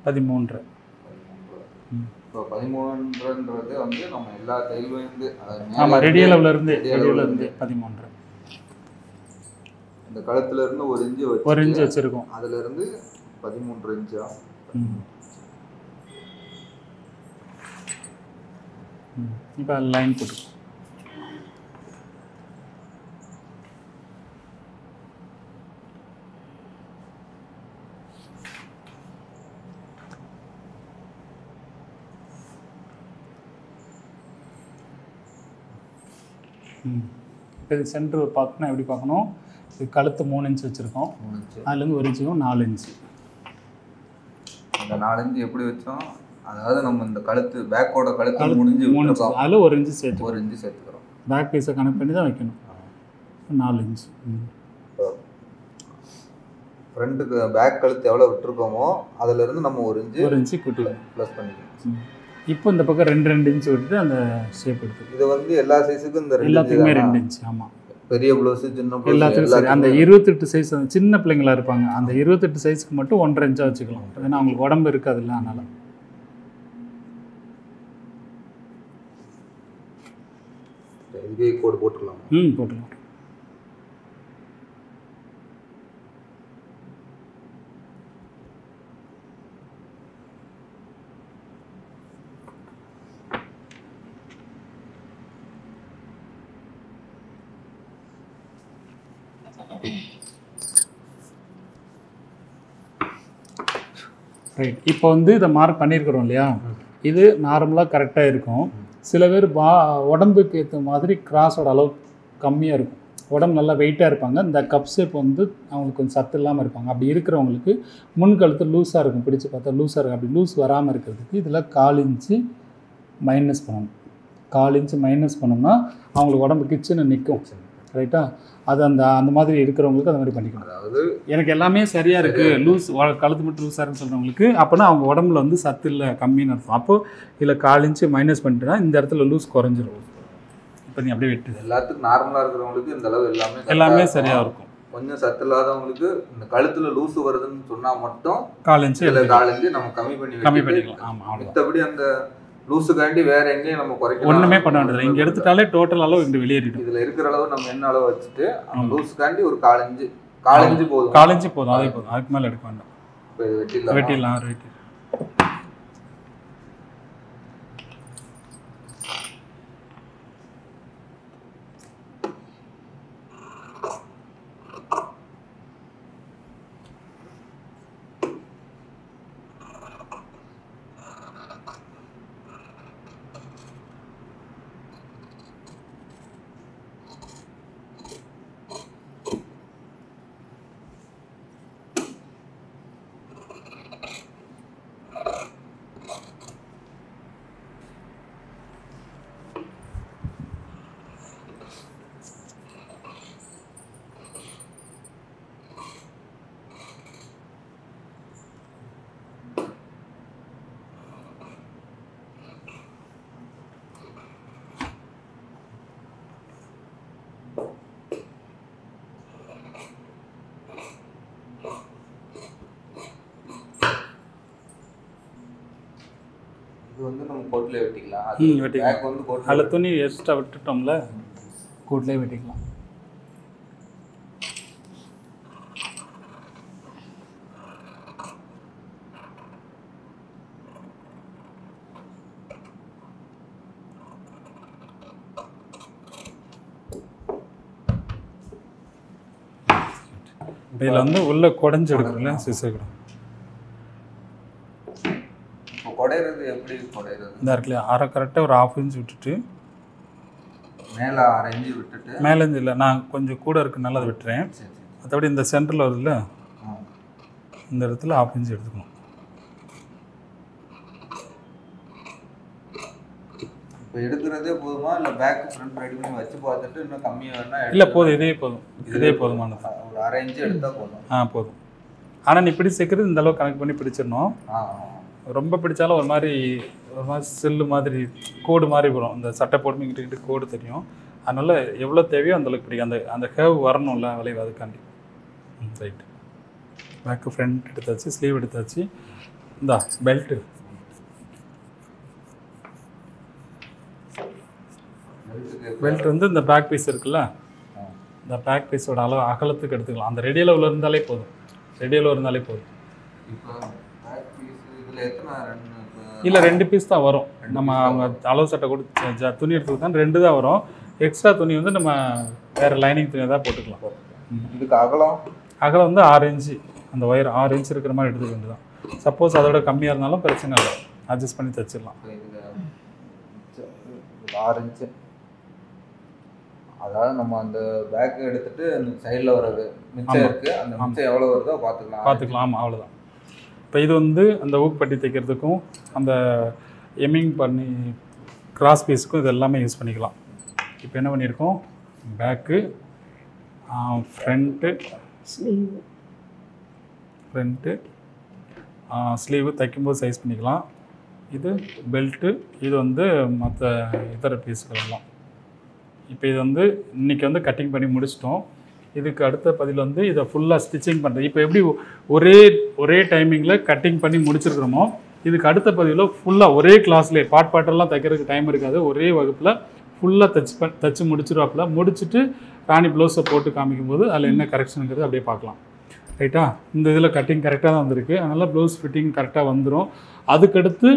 13. இப்போ 13ன்றது வந்து நம்ம எல்லா தையல்லேருந்து, ஆமாம், ரெடி அளவுலேருந்து 13. இந்த கழுத்துல இருந்து 1 இன்ச்சு 1 இன்ச்சு வச்சுருக்கோம். அதுலேருந்து 13 இன்ச்சா? இப்போ லைன் போட்டு இப்போ இது சென்டர் பார்க்கணும். எப்படி பார்க்கணும், இது கழுத்து 3 இன்ச்சு வச்சுருக்கோம், அதுலேருந்து 1 இன்ச்சுக்கும் 4 இன்ச்சு. இந்த 4 இன்ச்சு எப்படி வச்சோம், அதாவது நம்ம இந்த கழுத்து பேக்கோட கழுத்து 3 இன்ச்சு அதில் 1 இன்ச்சு சேர்த்து 1 இன்ச்சு சேர்த்துக்கிறோம். பேக் பீஸை கனெக்ட் பண்ணி தான் வைக்கணும். 4 இன்ச்சு. ஃப்ரண்ட்டுக்கு பேக் கழுத்து எவ்வளோ விட்டுருக்கோமோ அதுலேருந்து நம்ம 1 இன்ச்சு கூட்டி ப்ளஸ் பண்ணிக்கணும். இப்போ இந்த பக்கம் 2 இன்ச்சு விட்டுட்டு அந்த ஷேப் எடுத்து இது வந்து எல்லா சைஸுக்கும் இந்த எல்லாத்துக்குமே 2 இன்ச்சு. ஆமாம், பெரிய ப்ளவுஸு சின்ன ப்ளவுஸ் எல்லாத்துக்கும் சரி. அந்த 28 சைஸ் சின்ன பிள்ளைங்களா இருப்பாங்க, அந்த 28 சைஸ்க்கு மட்டும் 1.5 இன்ச்சாக வச்சுக்கலாம். ஏன்னா அவங்களுக்கு உடம்பு இருக்காதுல்ல, அதனால். இதுவே கோடு போட்டுடலாம். போட்டுக்கலாம். ரைட். இப்போ வந்து இதை மார்க் பண்ணியிருக்கிறோம் இல்லையா, இது நார்மலாக கரெக்டாக இருக்கும். சில பேர் உடம்புக்கு ஏற்ற மாதிரி கிராஸோட அளவு கம்மியாக இருக்கும், உடம்பு நல்லா வெயிட்டாக இருப்பாங்க, இந்த கப் ஷேப் வந்து அவங்களுக்கு கொஞ்சம் சத்து இல்லாமல் இருப்பாங்க. அப்படி இருக்கிறவங்களுக்கு முன்கழுத்து லூஸாக இருக்கும், பிடிச்சி பார்த்தா லூஸாக இருக்கும். அப்படி லூஸ் வராமல் இருக்கிறதுக்கு இதில் 1/4 இன்ச்சு மைனஸ் பண்ணணும். 1/4 இன்ச்சு மைனஸ் பண்ணோம்னா அவங்களுக்கு உடம்பு கிச்சனை நிற்கும். ரைட்டா, அது அந்த மாதிரி இருக்கிறவங்களுக்கு அந்த மாதிரி பண்ணிக்கணும். அதாவது எனக்கு எல்லாமே சரியாக இருக்குது, லூஸ் கழுத்து மட்டும் லூஸாக இருக்குன்னு சொல்கிறவங்களுக்கு அப்போனா அவங்க உடம்புல வந்து சத்து இல்லை, கம்மின்னு அர்த்தம். அப்போது இதில் 1/4 இன்ச்சு மைனஸ் பண்ணிட்டுனா இந்த இடத்துல லூஸ் குறைஞ்சிரும். இப்போ நீ அப்படியே வெட்டுது. எல்லாத்துக்கும் நார்மலாக இருக்கிறவங்களுக்கு இந்த அளவு எல்லாமே சரியாக இருக்கும். கொஞ்சம் சத்து இல்லாதவங்களுக்கு இந்த கழுத்தில் லூஸ் வருதுன்னு சொன்னால் மட்டும் 1/4 இன்ச்சு இல்லை 1/4 இன்ச்சு நம்ம கம்மி பண்ணிக்கலாம். ஆமாம், மற்றபடி அந்த லூஸுக்காண்டி வேற எங்கேயும் நம்ம குறைக்கலாம், ஒன்றுமே பண்ண வேண்டியது. இங்கே எடுத்துட்டாலே டோட்டல் அளவு இங்கே வெளியேறிடும். இதில் இருக்கிற அளவு நம்ம என்ன அளவு வச்சுட்டு அந்த லூஸுக்காண்டி ஒரு 1/4 இன்ச்சு போதும். 1/4 இன்ச்சு போதும், அதே போதும், அதுக்கு மேலே எடுக்க வேண்டாம். இப்போ இது வெட்டிடலாம். வெட்டிடலாம். இது வந்து நம்ம கோட்லேயே வெட்டிக்கலாம். வெட்டிக்கலாம். பேக் வந்து கோட்ல அதில் துணி எக்ஸ்ட்ரா விட்டுட்டோம்ல, கோட்லேயே வெட்டிக்கலாம். இதில் வந்து உள்ள குடஞ்சி எடுக்கணும்ல சிசர். இப்போ குடையிறது எப்படி குடையிறது? இந்த இருக்குல்லையா, அரை கரெக்டாக ஒரு 1/2 இன்ச் விட்டுட்டு மேலே 1/2 இன்ச்சு விட்டுட்டு மேலேருந்து இல்லை, நான் கொஞ்சம் கூட இருக்குனால அதை விட்டுறேன். சரி சரி. மற்றபடி இந்த சென்டரில் வருதுல்ல, இந்த இடத்துல 1/2 இன்ச் எடுத்துக்கணும். இப்போ எடுக்கிறதே போதுமா இல்லை பேக் ஃப்ரண்ட் ரெடி பண்ணி வச்சு பார்த்துட்டு இன்னும் கம்மியாக வேணா இல்லை போதும், இதே போதும், இதே போதுமானது. ஒரு 1/2 இன்ச்சு எடுத்தால் போதும். போதும். ஆனால் நீ பிடி சேர்க்குறது இந்த அளவுக்கு கணக்கு பண்ணி பிடிச்சிடணும். ரொம்ப பிடிச்சாலும் ஒரு மாதிரி செல்லு மாதிரி கோடு மாதிரி வரும். அந்த சட்டை போட்டு கோடு தெரியும். அதனால் எவ்வளோ தேவையோ அந்தளவுக்கு பிடிக்கும். அந்த ஹேவ் வரணும்ல விளைவு, அதுக்காண்டி. ரைட்டு. பேக்கு ஃப்ரண்ட் எடுத்தாச்சு, ஸ்லீவ் எடுத்தாச்சு. இந்தா பெல்ட்டு. பெல்ட் வந்து இந்த பேக் பீஸ் இருக்குல்ல, இந்த பேக் பீஸோட அளவு அகலத்துக்கு எடுத்துக்கலாம். அந்த ரெடி அளவில் இருந்தாலே போதும், ரெடி அளவு இருந்தாலே போதும். இப்போ பேக் பீஸ் இதில் எத்தனை இல்லை 2 பீஸ் தான் வரும். நம்ம அவங்க அளவு சட்டை கொடுத்து துணி எடுத்து தான் 2 தான் வரும். எக்ஸ்ட்ரா துணி வந்து நம்ம வேறு லைனிங் துணி தான் போட்டுக்கலாம். இதுக்கு அகலம் வந்து 6 இன்ச்சு. அந்த ஒயர் 6 இன்ச் இருக்கிற மாதிரி எடுத்துக்க வேண்டியதான். சப்போஸ் அதோட கம்மியாக இருந்தாலும் பிரச்சனை இல்லை, அட்ஜஸ்ட் பண்ணி தச்சிடலாம். 6 இன்ச்சு. அதாவது நம்ம அந்த பேக் எடுத்துட்டு அந்த சைடில் வர்றது மிச்சம் இருக்குது, அந்த மிச்சம் எவ்வளோ வருதோ பார்த்துக்கலாம். ஆமாம், அவ்வளோதான். இப்போ இது வந்து அந்த ஊக்குப்பட்டி தைக்கிறதுக்கும் அந்த எம்மிங் பண்ணி கிராஸ் பீஸுக்கும் இது எல்லாமே யூஸ் பண்ணிக்கலாம். இப்போ என்ன பண்ணியிருக்கோம், பேக்கு, ஃப்ரண்ட்டு, ஸ்லீவு தைக்கும்போது சைஸ் பண்ணிக்கலாம். இது பெல்ட்டு, இது வந்து மற்ற இதர பீஸுகள் எல்லாம். இப்போ இது வந்து இன்றைக்கி வந்து கட்டிங் பண்ணி முடிச்சிட்டோம். இதுக்கு அடுத்த பதில் வந்து இதை ஃபுல்லாக ஸ்டிச்சிங் பண்ணுறது. இப்போ எப்படி ஒரே டைமிங்கில் கட்டிங் பண்ணி முடிச்சிருக்கிறோமோ, இதுக்கு அடுத்த பதிவில் ஃபுல்லாக ஒரே கிளாஸ்லேயே பாட்டெல்லாம் தைக்கிறதுக்கு டைம் இருக்காது. ஒரே வகுப்பில் ஃபுல்லாக தச்சு முடிச்சிருவாப்பில். முடிச்சுட்டு ராணி ப்ளவுஸை போட்டு காமிக்கும்போது அதில் என்ன கரெக்ஷனுங்கிறது அப்படியே பார்க்கலாம். ரைட்டா? இந்த இதில் கட்டிங் கரெக்டாக தான் வந்திருக்கு. அதனால் ப்ளவுஸ் ஃபிட்டிங் கரெக்டாக வந்துடும். அதுக்கடுத்து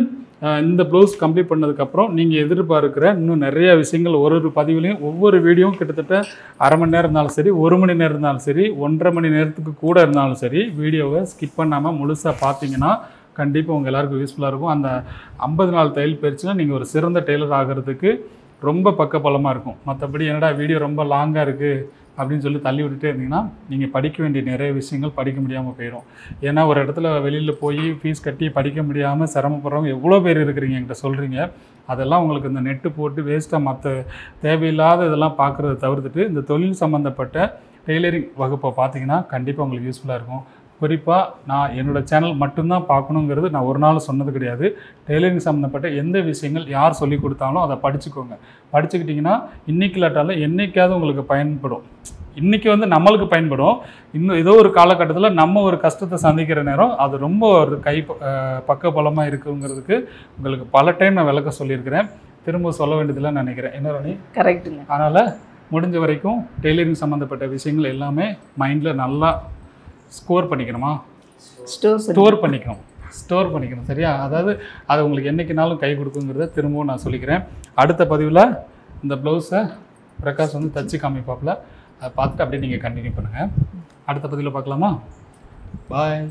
இந்த ப்ளவுஸ் கம்ப்ளீட் பண்ணதுக்கப்புறம் நீங்கள் எதிர்பார்க்குற இன்னும் நிறைய விஷயங்கள் ஒரு பதிவுலையும் ஒவ்வொரு வீடியோவும் கிட்டத்தட்ட அரை மணி நேரம் இருந்தாலும் சரி, 1 மணி நேரம் இருந்தாலும் சரி, 1.5 மணி நேரத்துக்கு கூட இருந்தாலும் சரி, வீடியோவை ஸ்கிப் பண்ணாமல் முழுசாக பார்த்தீங்கன்னா கண்டிப்பாக உங்கள் எல்லாருக்கும் யூஸ்ஃபுல்லாக இருக்கும். அந்த 50 நாள் தையல் பயிற்சினா நீங்கள் ஒரு சிறந்த டெய்லர் ஆகிறதுக்கு ரொம்ப பக்கபலமாக இருக்கும். மற்றபடி என்னடா வீடியோ ரொம்ப லாங்காக இருக்குது அப்படின்னு சொல்லி தள்ளி விட்டுட்டே இருந்தீங்கன்னா நீங்கள் படிக்க வேண்டிய நிறைய விஷயங்கள் படிக்க முடியாமல் போயிடும். ஏன்னா ஒரு இடத்துல வெளியில் போய் ஃபீஸ் கட்டி படிக்க முடியாமல் சிரமப்படுறவங்க எவ்வளோ பேர் இருக்கிறீங்க என்கிட்ட சொல்கிறீங்க. அதெல்லாம் உங்களுக்கு இந்த நெட்டு போட்டு வேஸ்ட்டாக மற்ற தேவையில்லாத இதெல்லாம் பார்க்குறத தவிர்த்துட்டு இந்த தொழில் சம்மந்தப்பட்ட டெய்லரிங் வகுப்பை பார்த்தீங்கன்னா கண்டிப்பாக உங்களுக்கு யூஸ்ஃபுல்லாக இருக்கும். குறிப்பாக நான் என்னோடய சேனல் மட்டும்தான் பார்க்கணுங்கிறது நான் ஒரு நாள் சொன்னது கிடையாது. டெய்லரிங் சம்மந்தப்பட்ட எந்த விஷயங்கள் யார் சொல்லி கொடுத்தாலும் அதை படிச்சுக்கோங்க. படிச்சுக்கிட்டிங்கன்னா இன்றைக்கி இல்லாட்டாலும் என்றைக்காவது உங்களுக்கு பயன்படும். இன்றைக்கி வந்து நம்மளுக்கு பயன்படும். இன்னும் ஏதோ ஒரு காலகட்டத்தில் நம்ம ஒரு கஷ்டத்தை சந்திக்கிற நேரம் அது ரொம்ப ஒரு பக்கபலமாக இருக்குங்கிறதுக்கு உங்களுக்கு பல டைம் நான் விளக்க சொல்லியிருக்கிறேன். திரும்ப சொல்ல வேண்டியதில்லை நினைக்கிறேன். என்ன ராணி? கரெக்டுங்க. அதனால் முடிஞ்ச வரைக்கும் டெய்லரிங் சம்மந்தப்பட்ட விஷயங்கள் எல்லாமே மைண்டில் நல்லா ஸ்டோர் பண்ணிக்கணும். சரியா? அதாவது அது உங்களுக்கு என்றைக்குனாலும் கை கொடுக்குங்கிறத திரும்பவும் நான் சொல்லிக்கிறேன். அடுத்த பதிவில் இந்த ப்ளவுஸை பிரகாஷ் வந்து தச்சு காமிப்பாப்பில். அதை பார்த்துட்டு அப்படியே நீங்கள் கண்டினியூ பண்ணுங்கள். அடுத்த பதிவில் பார்க்கலாமா? பாய்.